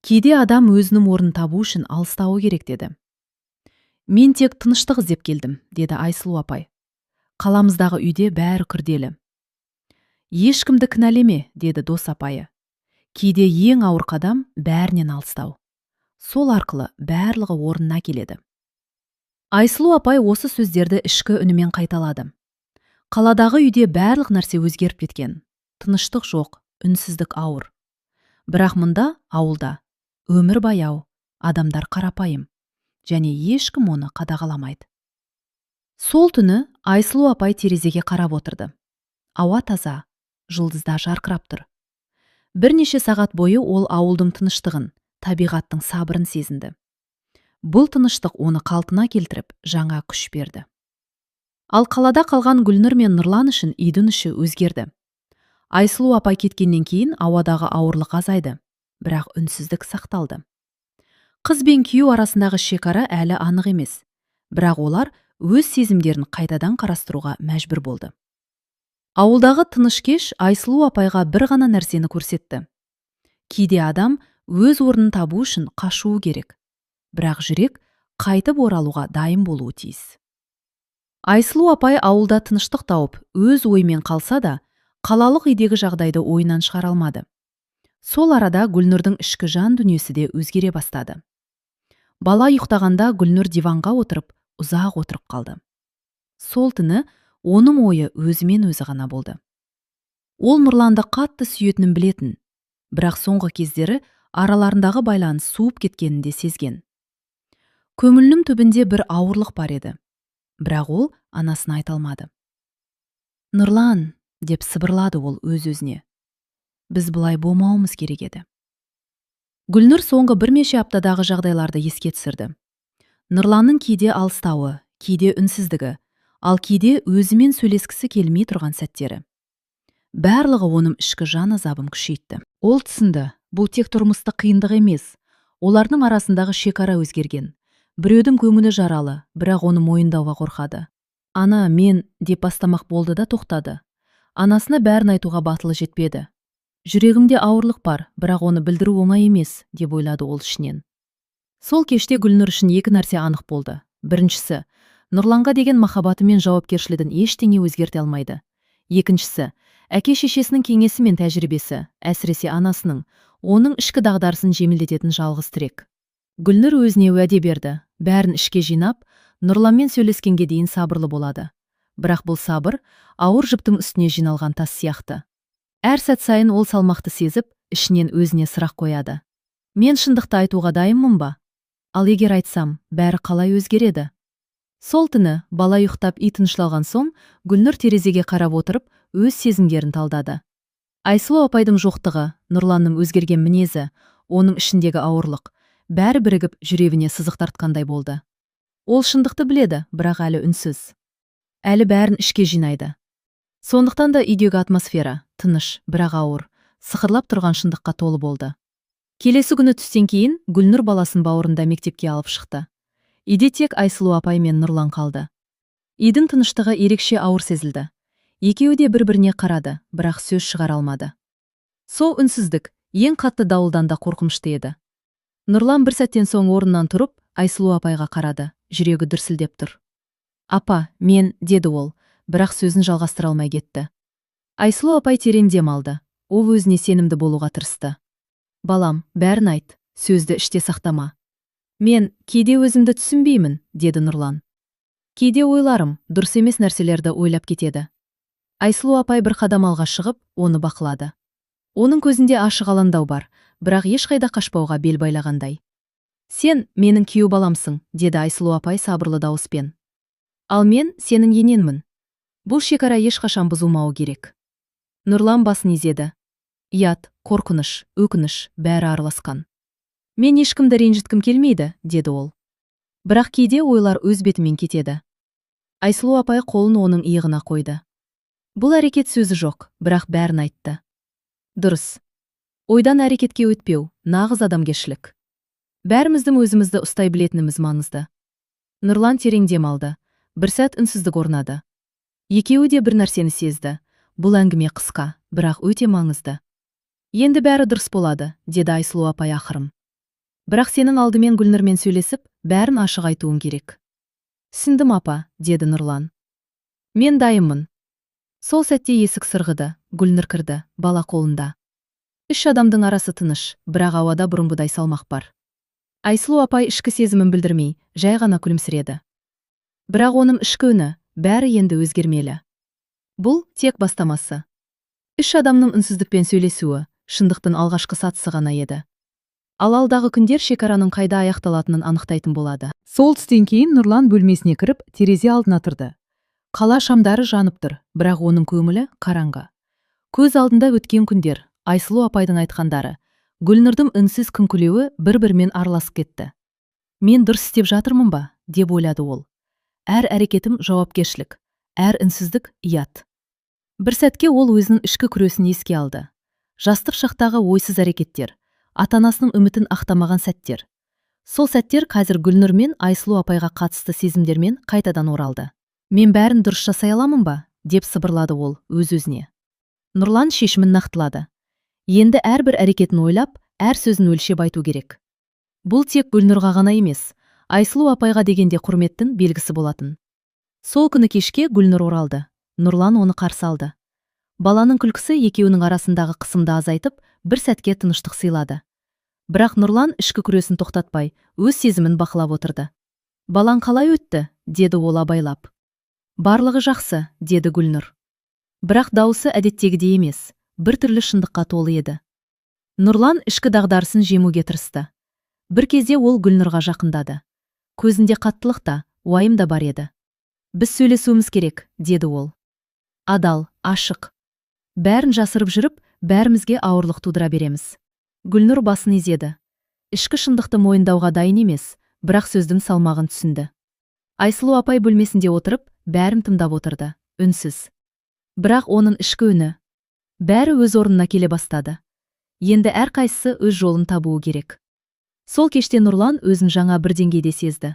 «Кейде адам өзінің орнын табу үшін алыстауы керек» деді. «Мен тек тыныштық іздеп келдім», деді Айсұлу апай. «Қаламыздағы үйде бәрі күрделі». «Ешкімді кінәлеме», деді дос апайы. «Кейде ең ауыр қадам бәрінен алыстау. Сол арқылы барлығы орнына келеді». Айсұлу апай осы сөздерді ішкі үнімен қайталады. Қаладағы үйде барлық нәрсе өзгеріп кеткен. Тыныштық жоқ, үнсіздік ауыр. Бірақ мұнда, ауылда, өмір баяу, адамдар қарапайым, және ешкім оны қадағаламайды. Сол түні Айсұлу апай терезеге қарап отырды. Ауа таза, жұлдыздар жарқырап тұр. Бірнеше сағат бойы ол ауылдың тыныштығын, табиғаттың сабырын сезінді. Бұл тыныштық оны қалпына келтіріп, жаңа күш берді. Ал қалада қалған Гүлнұр мен Нұрлан үшін үйдің іші өзгерді. Айсұлу апай кеткеннен кейін ауадағы ауырлық азайды, бірақ үнсіздік сақталды. Қыз бен күйеу арасындағы шекара әлі анық емес, бірақ олар өз сезімдерін қайтадан қарастыруға мәжбүр болды. Ауылдағы тыныш кеш Айсұлу апайға бір ғана нәрсені көрсетті. Кейде адам өз орнын табу үшін қашуы керек, бірақ жүрек қайтып оралуға дайын болуы тиіс. Айсұлу апай ауылда тыныштық тауып, өз оймен қалса да, қалалық үйдегі жағдайды ойынан шығара алмады. Сол арада Гүлнұрдың ішкі жан дүниесі де өзгере бастады. Бала ұйықтағанда Гүлнұр диванға отырып, ұзақ отырып қалды. Сол түні оның ойы өзімен өзі ғана болды. Ол Нұрланды қатты сүйетінін білетін, бірақ соңғы кездері араларындағы байланыс суып кеткенін де сезген. Көңілінің түбінде бір ауырлық бар еді, бірақ ол анасына айта алмады. «Нұрлан», деп сыбырлады ол өз-өзіне. «Біз бұлай болмауымыз керек еді». Гүлнұр соңғы бірнеше аптадағы жағдайларды еске түсірді. Нұрланның кейде алыстауы, кейде үнсіздігі, ал кейде өзімен сөйлескісі келмей тұрған сәттері. Барлығы оның ішкі жан азабын күшейтті. Ол түсінді, бұл тек тұрмыстық қиындық емес, олардың арасындағы шекара өзгерген. Біреудің көңілі жаралы, бірақ оны мойындауға қорқады. «Ана, мен» деп бастамақ болды да тоқтады. Анасына бәрін айтуға батылы жетпеді. «Жүрегімде ауырлық бар, бірақ оны білдіру оңай емес», деп ойлады ол ішінен. Сол кеште Гүлнұр үшін екі нәрсе анық болды. Біріншісі, Нұрланға деген махаббаты мен жауапкершілігін ештеңе өзгерте алмайды. Екіншісі, әке-шешесінің кеңесі мен тәжірибесі, әсіресе анасының, оның ішкі дағдарысын жеңілдететін жалғыз тірек. Гүлнұр өзіне уәде берді, бәрін ішке жинап, Нұрланмен сөйлескенге дейін сабырлы болады. Бірақ бұл сабыр ауыр жүктің үстіне жиналған тас сияқты. Әр сәт сайын ол салмақты сезіп, ішінен өзіне сұрақ қояды. «Мен шындықты айтуға дайынмын ба? Ал егер айтсам, бәрі қалай өзгереді?» Сол түні бала ұйықтап үй тынышталған соң, Гүлнұр терезеге қарап отырып, өз сезімдерін талдады. Айсұлу апайдың жоқтығы, Нұрланның өзгерген мінезі, оның ішіндегі ауырлық, бәрі бірігіп жүрегіне сызық тартқандай болды. Ол шындықты біледі, бірақ әлі үнсіз. Әлі бәрін ішке жинайды. Сондықтан да үйдегі атмосфера, тыныш, бірақ ауыр, сықырлап тұрған шындыққа толы болды. Келесі күні түстен кейін Гүлнұр баласын бауырында мектепке алып шықты. Үйде тек Айсұлу апай мен Нұрлан қалды. Үйдің тыныштығы ерекше ауыр сезілді. Екеуі де бір-біріне қарады, бірақ сөз шығара алмады. Сол үнсіздік ең қатты дауылдан да қорқынышты еді. Нұрлан бір сәттен соң орнынан тұрып, Айсұлу апайға қарады, жүрегі дүрсілдеп тұр. Апа, мен, деді ол, бірақ сөзін жалғастыра алмай кетті. Айсұлу апай терең дем алды. Ол өзіне сенімді болуға тырысты. Балам, бәрін айт, сөзді іште сақтама. Мен кейде өзімді түсінбеймін, деді Нұрлан. Кейде ойларым дұрыс емес нәрселерді ойлап кетеді. Айсұлу апай бір қадам алға шығып, оны бақылады. Оның көзінде ашық алаңдау бар, бірақ ешқайда қашпауға бел байлағандай. Сен менің күйеу баламсың, деді Айсұлу апай сабырлы дауыспен. Ал мен сенің енеңмін. Бұл шекара ешқашан бұзылмауы керек. Нұрлан басын изеді. Ұят, қорқыныш, өкініш, бәрі араласқан. Мен ешкімді ренжіткім келмейді, деді ол. Бірақ кейде ойлар өз бетімен кетеді. Айсұлу апай қолын оның иығына қойды. Бұл әрекет сөзі жоқ, бірақ бәрін айтты. Дұрыс. Ойдан әрекетке өтпеу, нағыз адамгершілік. Бәріміздің өзімізді ұстай білетініміз маңызды. Нұрлан терең дем алды. Бір сәт үнсіздік орнады. Екеуі де бір нәрсені сезді. Бұл әңгіме қысқа, бірақ өте маңызды. Енді бәрі дұрыс болады, деді Айсұлу апай ақырын. Бірақ сенің алдымен Гүлнұрмен сөйлесіп, бәрін ашық айтуың керек. Түсіндім апа, деді Нұрлан. Мен дайынмын. Сол сәтте есік сырғыды, Гүлнұр кірді, бала қолында. Үш адамдың арасы тыныш, бірақ ауада бұрынғыдай салмақ бар. Айсұлу апай ішкі сезімін білдірмей, жай ғана күлімсіреді. Бірақ оның ішкі үні, бәрі енді өзгермелі. Бұл тек бастамасы. Үш адамның үнсіздікпен сөйлесуі, шындықтың алғашқы сатысы ғана еді. Ал алдағы күндер шекараның қайда аяқталатынын анықтайтын болады. Сол түстен кейін Нұрлан бөлмесіне кіріп, терезе алдына тұрды. Қала шамдары жанып тұр, бірақ оның көңілі қараңғы. Көз алдында өткен күндер, Айсұлу апайдың айтқандары, Гүлнұрдың үнсіз күңкілеуі бір-бірімен араласып кетті. Мен дұрыс істеп жатырмын ба, деп ойлады ол. Әр әрекетім жауапкершілік, әр үнсіздік ұят. Бір сәтке ол өзінің ішкі күресін еске алды. Жастық шақтағы ойсыз әрекеттер, ата-анасының үмітін ақтамаған сәттер. Сол сәттер қазір Гүлнұр мен Айсұлу апайға қатысты сезімдермен қайтадан оралды. Мен бәрін дұрыс жасай аламын ба, деп сыбырлады ол өз-өзіне. Нұрлан шешімін нақтылады. Енді әрбір әрекетін ойлап, әр сөзін өлшеп айту керек. Бұл тек Гүлнұрға ғана емес, Айсұлу апайға дегенде құрметтің белгісі болатын. Сол күні кешке Гүлнұр оралды. Нұрлан оны қарсы алды. Баланың күлкісі екеуінің арасындағы қысымды азайтып, бір сәтке тыныштық сыйлады. Бірақ Нұрлан ішкі күресін тоқтатпай, өз сезімін бақылап отырды. Балаң қалай өтті, деді ол абайлап. Барлығы жақсы, деді Гүлнұр. Бірақ дауысы әдеттегідей емес, бір түрлі шындыққа толы еді. Нұрлан ішкі дағдарысын жеңуге тырысты. Бір кезде ол Гүлнұрға жақындады. Көзінде қаттылық та, уайым да бар еді. Біз сөйлесуіміз керек, деді ол. Адал, ашық. Бәрін жасырып жүріп, бәрімізге ауырлық тудыра береміз. Гүлнұр басын изеді. Ішкі шындықты мойындауға дайын емес, бірақ сөздің салмағын түсінді. Айсұлу апай бөлмесінде отырып, бәрін тыңдап отырды, үнсіз. Бірақ оның ішкі үні. Бәрі өз орнына келе бастады. Енді әрқайсысы өз жолын табуы керек. Сол кеште Нұрлан өзін жаңа бір деңгейде сезді.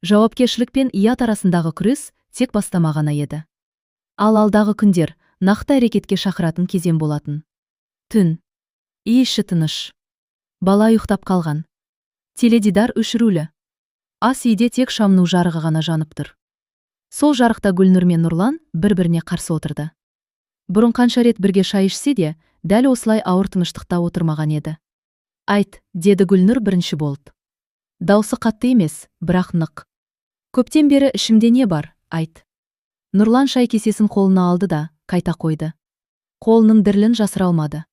Жауапкершілік пен ұят арасындағы күрес тек бастама ғана еді. Ал алдағы күндер нақты әрекетке шақыратын кезең болатын. Түн. Үй іші тыныш. Бала ұйықтап қалған. Теледидар өшірулі. Ас үйде тек шамның жарығы ғана жанып тұр. Сол жарықта Гүлнұр мен Нұрлан бір-біріне қарсы отырды. Бұрын қанша рет бірге шай ішсе де, дәл осылай ауыр тыныштықта отырмаған еді. Айт, деді Гүлнұр бірінші болып. Даусы қатты емес, бірақ нық. Көптен бері ішімде не бар, айт. Нұрлан шай кесесін қолына алды да, қайта қойды. Қолының дірілін жасыра алмады.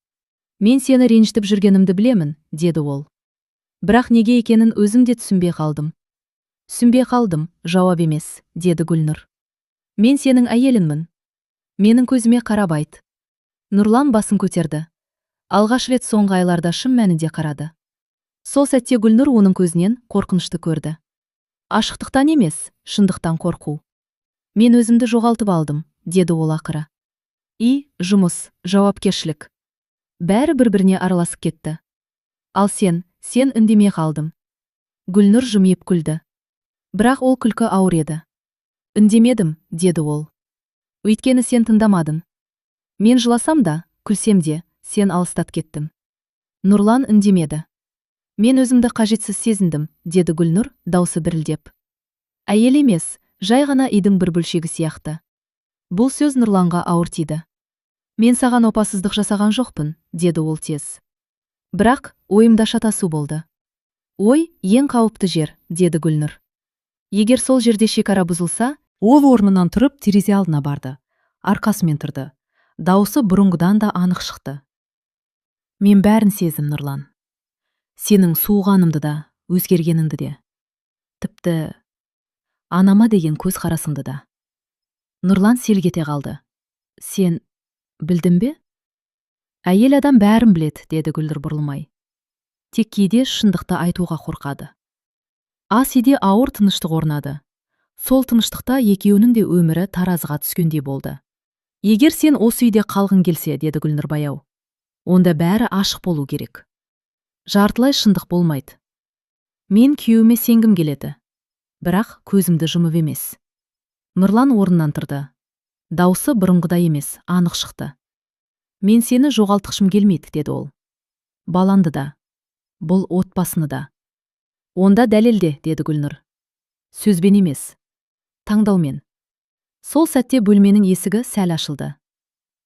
Мен сені ренжітіп жүргенімді білемін, деді ол. Бірақ неге екенін өзім де түсінбей қалдым. Түсінбей қалдым, жауап емес, деді Гүлнұр. Мен сенің әйеліңмін. Менің көзіме қарап айт. Нұрлан басын көтерді. Алғаш рет соңғы айларда шын мәнінде қарады. Сол сәтте Гүлнұр оның көзінен қорқынышты көрді. Ашықтықтан емес, шындықтан қорқу. Мен өзімді жоғалтып алдым, деді ол ақыры. Жұмыс, жауапкершілік. Бәрі бір-біріне араласып кетті. Ал сен үндемей қалдым. Гүлнұр жымиып күлді. Бірақ ол күлкі ауыр еді. Үндемедім, деді ол. Өйткені сен тыңдамадың. Мен жыласам да, күлсем де, сен алыстап кеттің. Нұрлан үндемеді. Мен өзімді қажетсіз сезіндім, деді Гүлнұр, даусы дірілдеп. Әйел емес, жай ғана үйдің бір бөлшегі сияқты. Бұл сөз Нұрланға ауыр тиді. Мен саған опасыздық жасаған жоқпын, деді ол тез. Бірақ ойымда шатасу болды. Ой, ең қауіпті жер, деді Гүлнұр. Егер сол жерде шекара бұзылса, ол орнынан тұрып терезе алдына барды. Арқасымен тұрды. Даусы бұрынғыдан да анық шықты. Мен бәрін сездім, Нұрлан. Сенің суығанымды да, өзгергеніңді де. Тіпті анама деген көз қарасыңды да. Нұрлан селк ете қалды. Сен білдің бе? Әйел адам бәрін білет, деді Гүлнұр бұрылмай. Тек кейде шындықты айтуға қорқады. Ас үйде ауыр тыныштық орнады. Сол тыныштықта екеуінің де өмірі таразыға түскендей болды. Егер сен осы үйде қалғың келсе, деді Гүлнұр баяу, онда бәрі ашық болу керек. Жартылай шындық болмайды. Мен күйеуіме сенгім келеді. Бірақ көзімді жұмып емес. Нұрлан орнынан тұрды. Даусы бұрынғыдай емес, анық шықты. Мен сені жоғалтқышым келмейді, деді ол. Баланды да, бұл отбасыны да. Онда дәлелде, деді Гүлнұр. Сөзбен емес, таңдаумен. Сол сәтте бөлменің есігі сәл ашылды.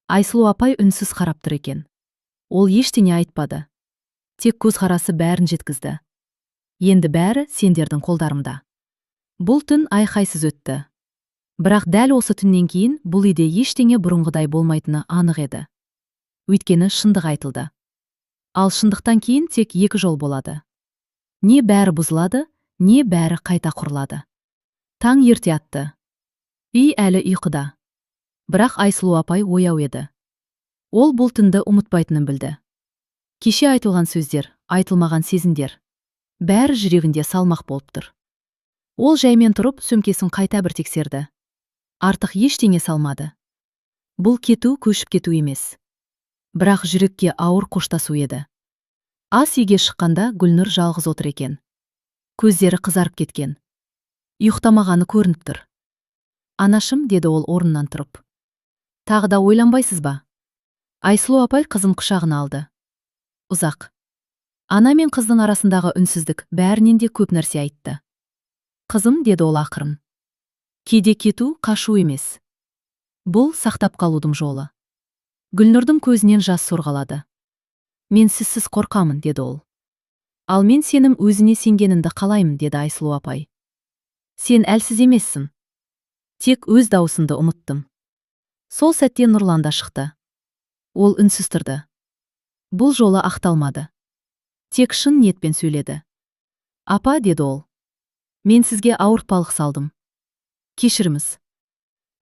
Айсұлу апай үнсіз қарап тұр екен. Ол ештеңе айтпады. Тек көзқарасы бәрін жеткізді. Енді бәрі сендердің қолдарымда. Бұл түн айқайсыз өтті. Бірақ дәл осы түннен кейін бұл үйде ештеңе бұрынғыдай болмайтыны анық еді. Өйткені шындық айтылды. Ал шындықтан кейін тек екі жол болады. Не бәрі бұзылады, не бәрі қайта құрылады. Таң ерте атты. Үй әлі ұйқыда. Бірақ Айсұлу апай ояу еді. Ол бұл түнді ұмытпайтынын білді. Кеше айтылған сөздер, айтылмаған сезімдер. Бәрі жүрегінде салмақ болып тұр. Ол жаймен тұрып сөмкесін қайта бір тексерді. Артық ештеңе салмады. Бұл кету көшіп кету емес. Бірақ жүрекке ауыр қоштасу еді. Ас үйге шыққанда Гүлнұр жалғыз отыр екен. Көздері қызарып кеткен. Ұйықтамағаны көрініп тұр. Анашым, деді ол орнынан тұрып. Тағы да ойланбайсыз ба? Айсұлу апай қызын құшағына алды. Ұзақ. Ана мен қыздың арасындағы үнсіздік бәрінен де көп нәрсе айтты. Қызым, деді ол ақырын. Кейде кету қашу емес. Бұл сақтап қалудың жолы. Гүлнұрдың көзінен жас сорғалады. Мен сізсіз қорқамын, деді ол. Ал мен сенің өзіне сенгеніңді қалаймын, деді Айсұлу апай. Сен әлсіз емессің. Тек өз даусынды ұмыттым. Сол сәтте Нұрлан да шықты. Ол үнсіз тұрды. Бұл жолы ақталмады. Тек шын ниетпен сөйледі. Апа, деді ол. Мен сізге ауыртпалық салдым. Кешіріңіз.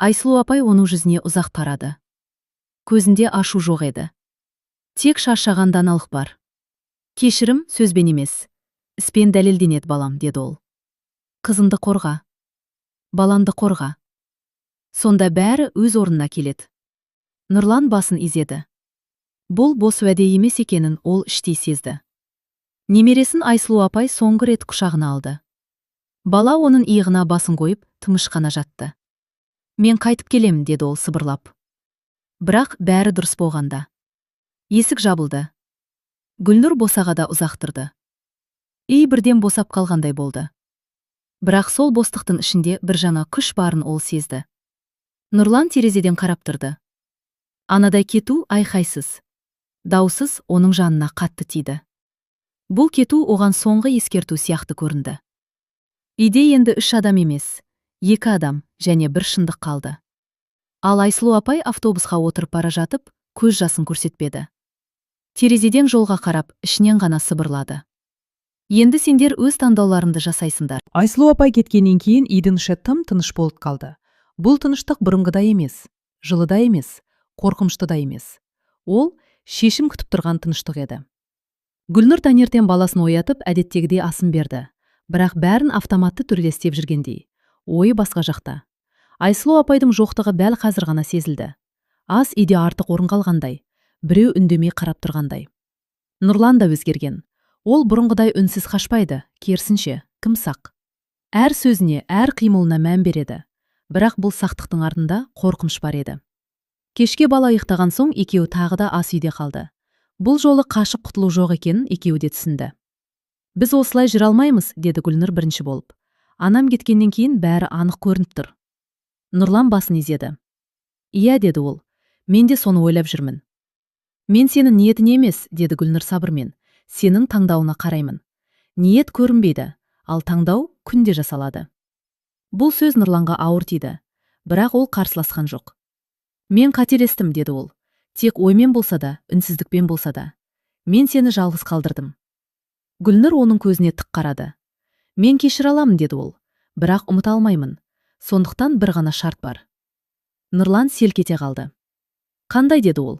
Айсұлу апай оның жүзіне ұзақ қарады. Көзінде ашу жоқ еді. Тек шаршаған даналық бар. Кешірім сөзбен емес, іспен дәлелденеді, балам, деді ол. Қызымды қорға. Баламды қорға. Сонда бәрі өз орнына келеді. Нұрлан басын изеді. Бұл бос уәде емес екенін ол іштей сезді. Немересін Айсұлу апай соңғы рет құшағына алды. Бала оның иығына басын қойып, тыныш қана жатты. Мен қайтып келем, деді ол сыбырлап. Бірақ бәрі дұрыс болғанда. Есік жабылды. Гүлнұр босағада ұзақ тұрды. Үй бірден босап қалғандай болды. Бірақ сол бостықтың ішінде бір жаңа күш барын ол сезді. Нұрлан терезеден қарап тұрды. Анадай кету айқайсыз. Даусыз оның жанына қатты тиді. Бұл кету оған соңғы ескерту сияқты көрінді. Үйде енді 3 адам емес, 2 адам және бір шындық қалды. Ал Айсұлу апай автобусқа отырып бара жатып, көз жасын көрсетпеді. Терезеден жолға қарап, ішінен ғана сыбырлады. Енді сендер өз таңдауларыңды жасайсыңдар.
Айсұлу апай кеткеннен кейін үйдің іші тым тыныш болып қалды. Бұл тыныштық бұрынғыдай емес, жылыда емес, қорқынышты да емес. Ол шешім күтіп тұрған тыныштық еді. Гүлнұр таңертең баласын оятып, әдеттегідей асын берді. Бірақ бәрін автоматты түрде істеп жүргендей. Ойы басқа жақта. Айсұлу апайдың жоқтығы дәл қазір ғана сезілді. Ас үйде артық орын қалғандай, біреу үндемей қарап тұрғандай. Нұрлан да өзгерген. Ол бұрынғыдай үнсіз қашпайды, керісінше, кімсақ. Әр сөзіне, әр қимылына мән береді. Бірақ бұл сақтықтың артында қорқыныш бар еді. Кешке бала ұйықтаған соң екеуі тағы да ас үйде қалды. Бұл жолы қашып құтылу жоқ екенін екеуі де түсінді. Біз осылай жүре алмаймыз, деді Гүлнұр бірінші болып. Анам кеткеннен кейін бәрі анық көрініп тұр. Нұрлан басын изеді. Иә, деді ол. Мен де соны ойлап жүрмін. Мен сенің ниетіне емес, деді Гүлнұр сабырмен. Сенің таңдауына қараймын. Ниет көрінбейді, ал таңдау күнде жасалады. Бұл сөз Нұрланға ауыр тиді, бірақ ол қарсыласқан жоқ. Мен қателестім, деді ол. Тек оймен болса да, үнсіздікпен болса да. Мен сені жалғыз қалдырдым. Гүлнұр оның көзіне тік қарады. Мен кешіре аламын, деді ол. Бірақ ұмыта алмаймын. Сондықтан бір ғана шарт бар. Нұрлан селк ете қалды. Қандай, деді ол.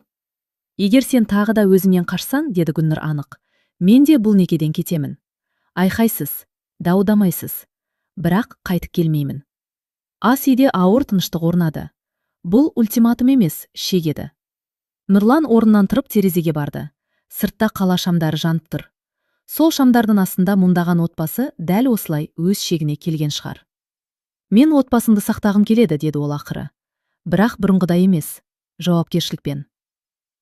Егер сен тағы да өзімнен қашсаң, деді Гүлнұр анық, мен де бұл некеден кетемін. Айқайсыз, даудамайсыз. Бірақ қайтып келмеймін. Ас үйде ауыр тыныштық орнады. Бұл ультиматум емес, шек еді. Нұрлан орнынан тұрып терезеге барды. Сыртта қала шамдары жанып тұр. Сол шамдардың астында мұндаған отбасы дәл осылай өз шегіне келген шығар. Мен отбасымды сақтағым келеді, деді ол ақыры. Бірақ бұрынғыдай емес, жауапкершілікпен.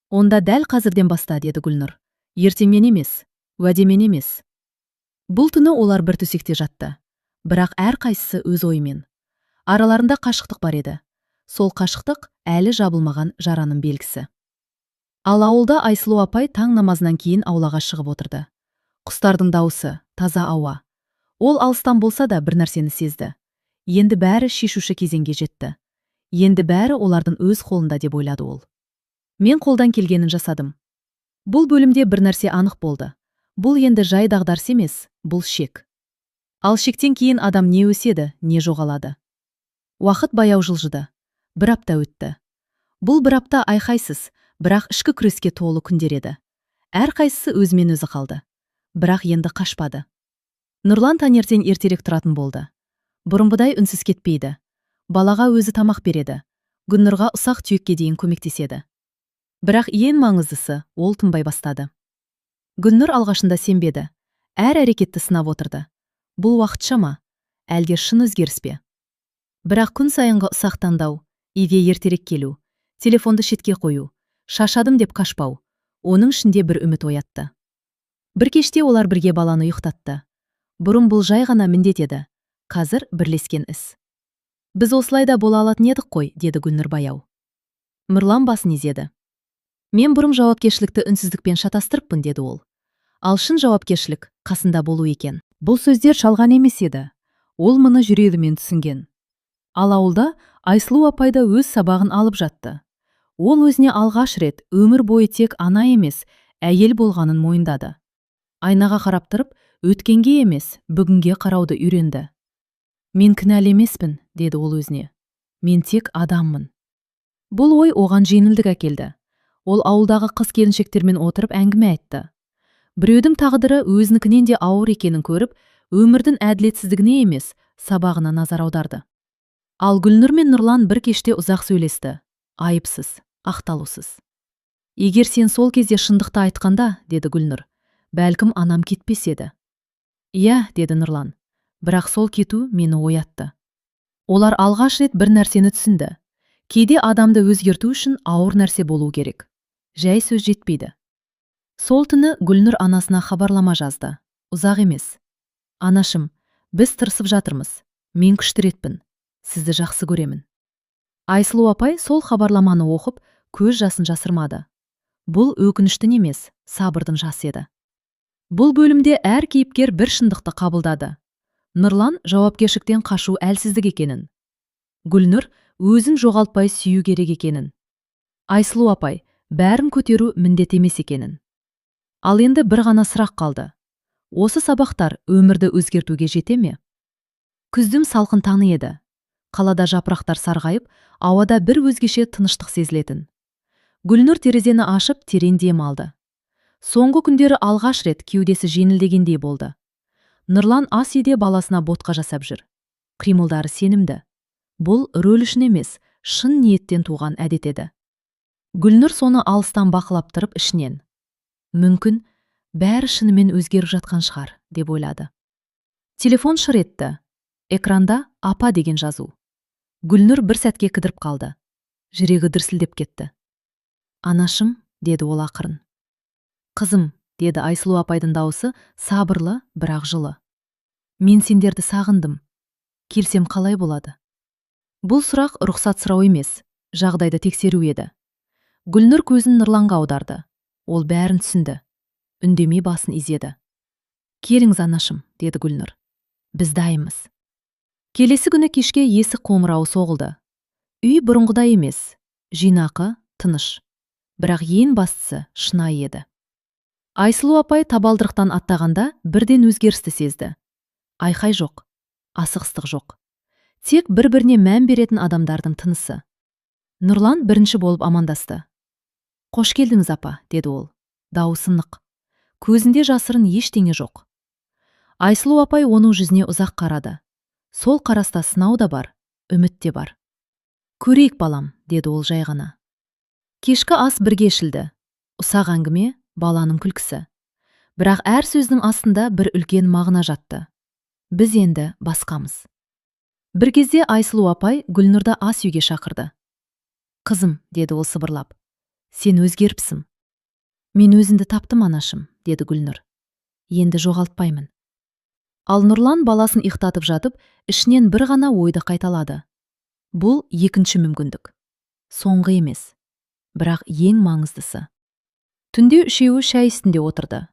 Онда дәл қазірден баста, деді Гүлнұр. Ертеңмен емес, уәдемен емес. Бұл түні олар бір төсекте жатты. Бірақ әрқайсысы өз ойымен. Араларында қашықтық бар еді. Сол қашықтық әлі жабылмаған жараның белгісі. Ал ауылда Айсұлу апай таң намазынан кейін аулаға шығып отырды. Құстардың дауысы, таза ауа. Ол алыстан болса да бір нәрсені сезді. Енді бәрі шешуші кезеңге жетті. Енді бәрі олардың өз қолында, деп ойлады ол. Мен қолдан келгенін жасадым. Бұл бөлімде бір нәрсе анық болды. Бұл енді жай дағдарыс емес, бұл шек. Ал шектен кейін адам не өседі, не жоғалады. Уақыт баяу жылжыды. Бір апта өтті. Бұл бір апта айқайсыз, бірақ ішкі күреске толы күндер еді. Әрқайсысы өзімен өзі қалды. Бірақ енді қашпады. Нұрлан таңертең ертерек тұратын болды. Бұрынғыдай үнсіз кетпейді. Балаға өзі тамақ береді. Гүлнұрға ұсақ түйекке дейін көмектеседі. Бірақ ең маңыздысы, ол тынбай бастады. Гүлнұр алғашында сенбеді. Әр әрекетті сынап отырды. Бұл уақытша ма? Әлде шын өзгеріс пе? Бірақ күн сайынғы ұсақ таңдау, үйге ертерек келу, телефонды шетке қою, шашадым деп қашпау, оның ішінде бір үміт оятты. Бір кеште олар бірге баланы ұйықтатты. Бұрын бұл жай ғана міндет еді. Қазір бірлескен іс. Біз осылайда бола алатын едік қой, деді Гүлнұр баяу. Нұрлан басын изеді. Мен бұрын жауапкершілікті үнсіздікпен шатастырыппын, деді ол. Ал шын жауапкершілік қасында болу екен. Бұл сөздер шалған емес еді. Ол мұны жүрегімен түсінген. Ал ауылда Айсұлу апайда өз сабағын алып жатты. Ол өзіне алғаш рет өмір бойы тек ана емес, әйел болғанын мойындады. Айнаға қарап тұрып, өткенге емес, бүгінге қарауды үйренді. Мен кінәлі емеспін, деді ол өзіне. Мен тек адаммын. Бұл ой оған жеңілдік әкелді. Ол ауылдағы қыз-келіншектермен отырып әңгіме айтты. Біреудің тағдыры өзінікінен де ауыр екенін көріп, өмірдің әділетсіздігіне емес, сабағына назар аударды. Ал Гүлнұр мен Нұрлан бір кеште ұзақ сөйлесті. Айыпсыз, ақталусыз. Егер сен сол кезде шындықты айтқанда, деді Гүлнұр, бәлкім анам кетпес еді. Иә, деді Нұрлан. Бірақ сол кету мені оятты. Олар алғаш рет бір нәрсені түсінді. Кейде адамды өзгерту үшін ауыр нәрсе болу керек. Жай сөз жетпейді. Сол түні Гүлнұр анасына хабарлама жазды. Ұзақ емес. Анашым, біз тырысып жатырмыз. Мен күштіретпін. Сізді жақсы көремін. Айсұлу апай сол хабарламаны оқып, көз жасын жасырмады. Бұл өкініштің емес, сабырдың жасы еді. Бұл бөлімде әр кейіпкер бір шындықты қабылдады. Нұрлан жауапкершіліктен қашу әлсіздік екенін. Гүлнұр өзін жоғалтпай сүю керек екенін. Айсұлу апай бәрін көтеру міндет емес екенін. Ал енді бір ғана сұрақ қалды. Осы сабақтар өмірді өзгертуге жете ме? Күздің салқын таңы еді. Қалада жапырақтар сарғайып, ауада бір өзгеше тыныштық сезілетін. Гүлнұр терезені ашып терең дем алды. Соңғы күндері алғаш рет кеудесі жеңілдегендей болды. Нұрлан ас үйде баласына ботқа жасап жүр. Қимылдары сенімді. Бұл рөл үшін емес, шын ниеттен туған әдет еді. Гүлнұр соны алыстан бақылап тұрып ішінен. Мүмкін, бәрі шынымен өзгеріп жатқан шығар, деп ойлады. Телефон шыр етті. Экранда апа деген жазу.
Гүлнұр бір сәтке кідіріп қалды. Жүрегі дүрсілдеп кетті. Анашым, деді ол ақырын. Қызым, деді Айсұлу апайдың дауысы сабырлы, бірақ жылы. Мен сендерді сағындым. Келсем қалай болады? Бұл сұрақ рұқсат сұрау емес, жағдайды тексеру еді. Гүлнұр көзін Нұрланға аударды. Ол бәрін түсінді. Үндемей басын изеді. Келіңіз анашым, деді Гүлнұр. Біз дайынбыз. Келесі күні кешке есік қоңырауы соғылды. Үй бұрынғыдай емес, жинақы, тыныш. Бірақ ең бастысы шынайы еді. Айсұлу апай табалдырықтан аттағанда бірден өзгерісті сезді. Айқай жоқ, асығыстық жоқ. Тек бір-біріне мән беретін адамдардың тынысы. Нұрлан бірінші болып амандасты. Қош келдіңіз апа, деді ол. Дауысы нық. Көзінде жасырын ештеңе жоқ. Айсұлу апай оның жүзіне ұзақ қарады. Сол қараста сынау да бар, үміт те бар. Көрейік балам, деді ол жай ғана. Кешкі ас бірге ішілді. Ұсақ әңгіме, баланың күлкісі. Бірақ әр сөздің астында бір үлкен мағына жатты. Біз енді басқамыз. Бір кезде Айсұлу апай Гүлнұрды ас үйге шақырды. Қызым, деді ол сыбырлап, сен өзгеріпсің. Мен өзімді таптым анашым, деді Гүлнұр. Енді жоғалтпаймын. Ал Нұрлан баласын иықтатып жатып, ішінен бір ғана ойды қайталады. Бұл екінші мүмкіндік. Соңғы емес. Бірақ ең маңыздысы. Түнде үшеуі шай үстінде отырды.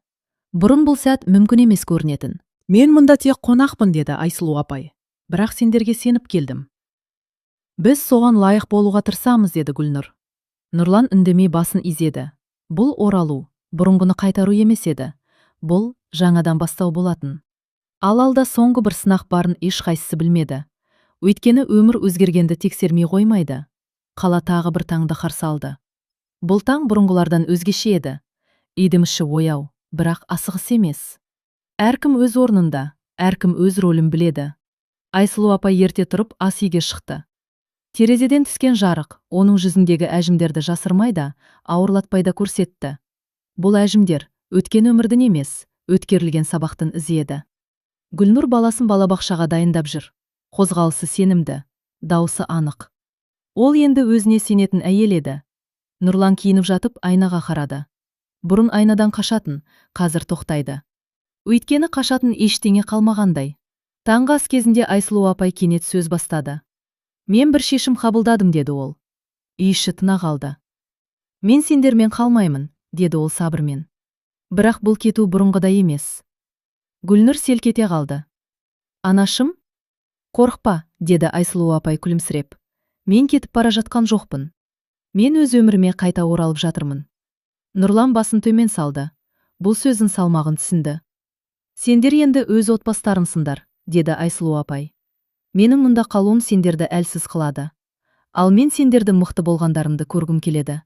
Бұрын бұл сәт мүмкін емес көрінетін.
Мен мұнда тек қонақпын, деді Айсұлу апай. Бірақ сендерге сеніп келдім. Біз соған лайық болуға тырысамыз, деді Гүлнұр. Нұрлан үндемей басын изеді. Бұл оралу, бұрынғыны қайтару емес еді. Бұл жаңадан бастау болатын. Ал алда соңғы бір сынақ барын ешқайсысы білмеді. Өйткені өмір өзгергенді тексермей қоймайды. Қала тағы бір таңды қарсы алды. Бұл таң бұрынғылардан өзгеше еді. Үйдің іші ояу, бірақ асығыс емес. Әркім өз орнында, әркім өз рөлін біледі. Айсұлу апай ерте тұрып ас үйге шықты. Терезеден түскен жарық оның жүзіндегі әжімдерді жасырмайда, ауырлатпайда көрсетті. Бұл әжімдер өткен өмірдің емес, өткерілген сабақтың ізі еді. Гүлнұр баласын балабақшаға дайындап жүр. Қозғалысы сенімді, даусы анық. Ол енді өзіне сенетін әйел еді. Нұрлан киініп жатып айнаға қарады. Бұрын айнадан қашатын, қазір тоқтайды. Өйткені қашатын ештеңе қалмағандай. Таңғы ас кезінде Айсұлу апай кенет сөз бастады. Мен бір шешім қабылдадым, деді ол. Үй іші тына қалды. Мен сендермен қалмаймын, деді ол сабырмен. Бірақ бұл кету бұрынғыдай емес. Гүлнұр селк ете қалды. Анашым? Қорықпа, деді Айсұлу апай күлімсіреп. Мен кетіп бара жатқан жоқпын. Мен өз өміріме қайта оралып жатырмын. Нұрлан басын төмен салды. Бұл сөзін салмағын түсінді. Сендер енді өз отбастарыңсыңдар, деді Айсұлу апай. Менің мұнда қалуым сендерді әлсіз қылады. Ал мен сендерді мықты болғандарыңды көргім келеді.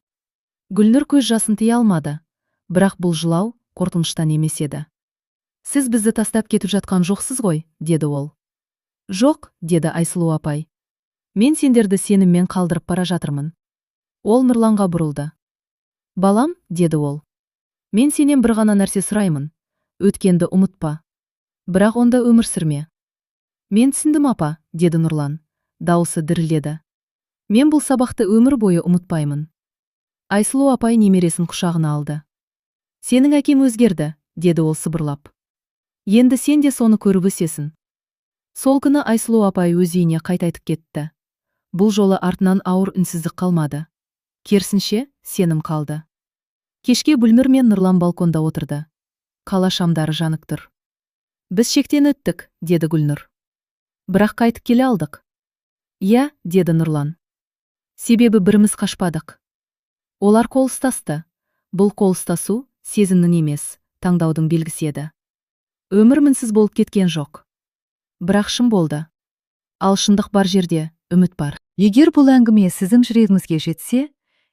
Гүлнұр көз жасын тыя алмады. Бірақ бұл жылау қорқыныштан емес еді. Сіз бізді тастап кетіп жатқан жоқсыз ғой, деді ол. Жоқ, деді Айсұлу апай. Мен сендерді сеніммен қалдырып бара жатырмын. Ол Нұрланға бұрылды. Балам, деді ол. Мен сенен бір ғана нәрсе сұраймын. Өткенді ұмытпа. Бірақ онда өмір сүрме. Мен түсіндім апа, деді Нұрлан. Дауысы дірілдеді. Мен бұл сабақты өмір бойы ұмытпаймын. Айсұлу апай немересін құшағына алды. Сенің әкем өзгерді, деді ол сыбырлап. Енді сен де соны көріп өсесің. Сол күні Айсұлу апай өз үйіне қайтайтып кетті. Бұл жолы артынан ауыр үнсіздік қалмады. Керісінше, сенім қалды. Кешке Гүлнұр мен Нұрлан балконда отырды. Қала шамдары жанып тұр. Біз шектен өттік, деді Гүлнұр. Бірақ қайтып келе алдық. Иә, деді Нұрлан. Себебі біріміз қашпадық. Олар қол ұстасты. Бұл қол ұстасу сезімнің емес, таңдаудың белгісі еді. Өмір мінсіз болып кеткен жоқ. Бірақ шын болды. Ал шындық бар жерде үміт бар. Егер бұл әңгіме сіздің жүрегіңізге жетсе,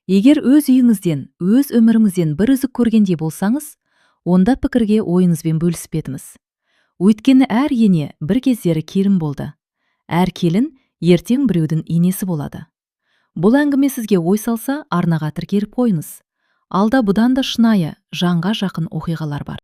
егер өз үйіңізден, өз өміріңізден бір үзік көргендей болсаңыз, онда пікірге ойыңызбен бөлісіп етіңіз. Өйткені әр ене бір кездері келін болды. Әр келін ертең біреудің енесі болады. Бұл әңгіме сізге ой салса, арнаға тіркеліп қойыңыз. Алда бұдан да шынайы, жанға жақын оқиғалар бар.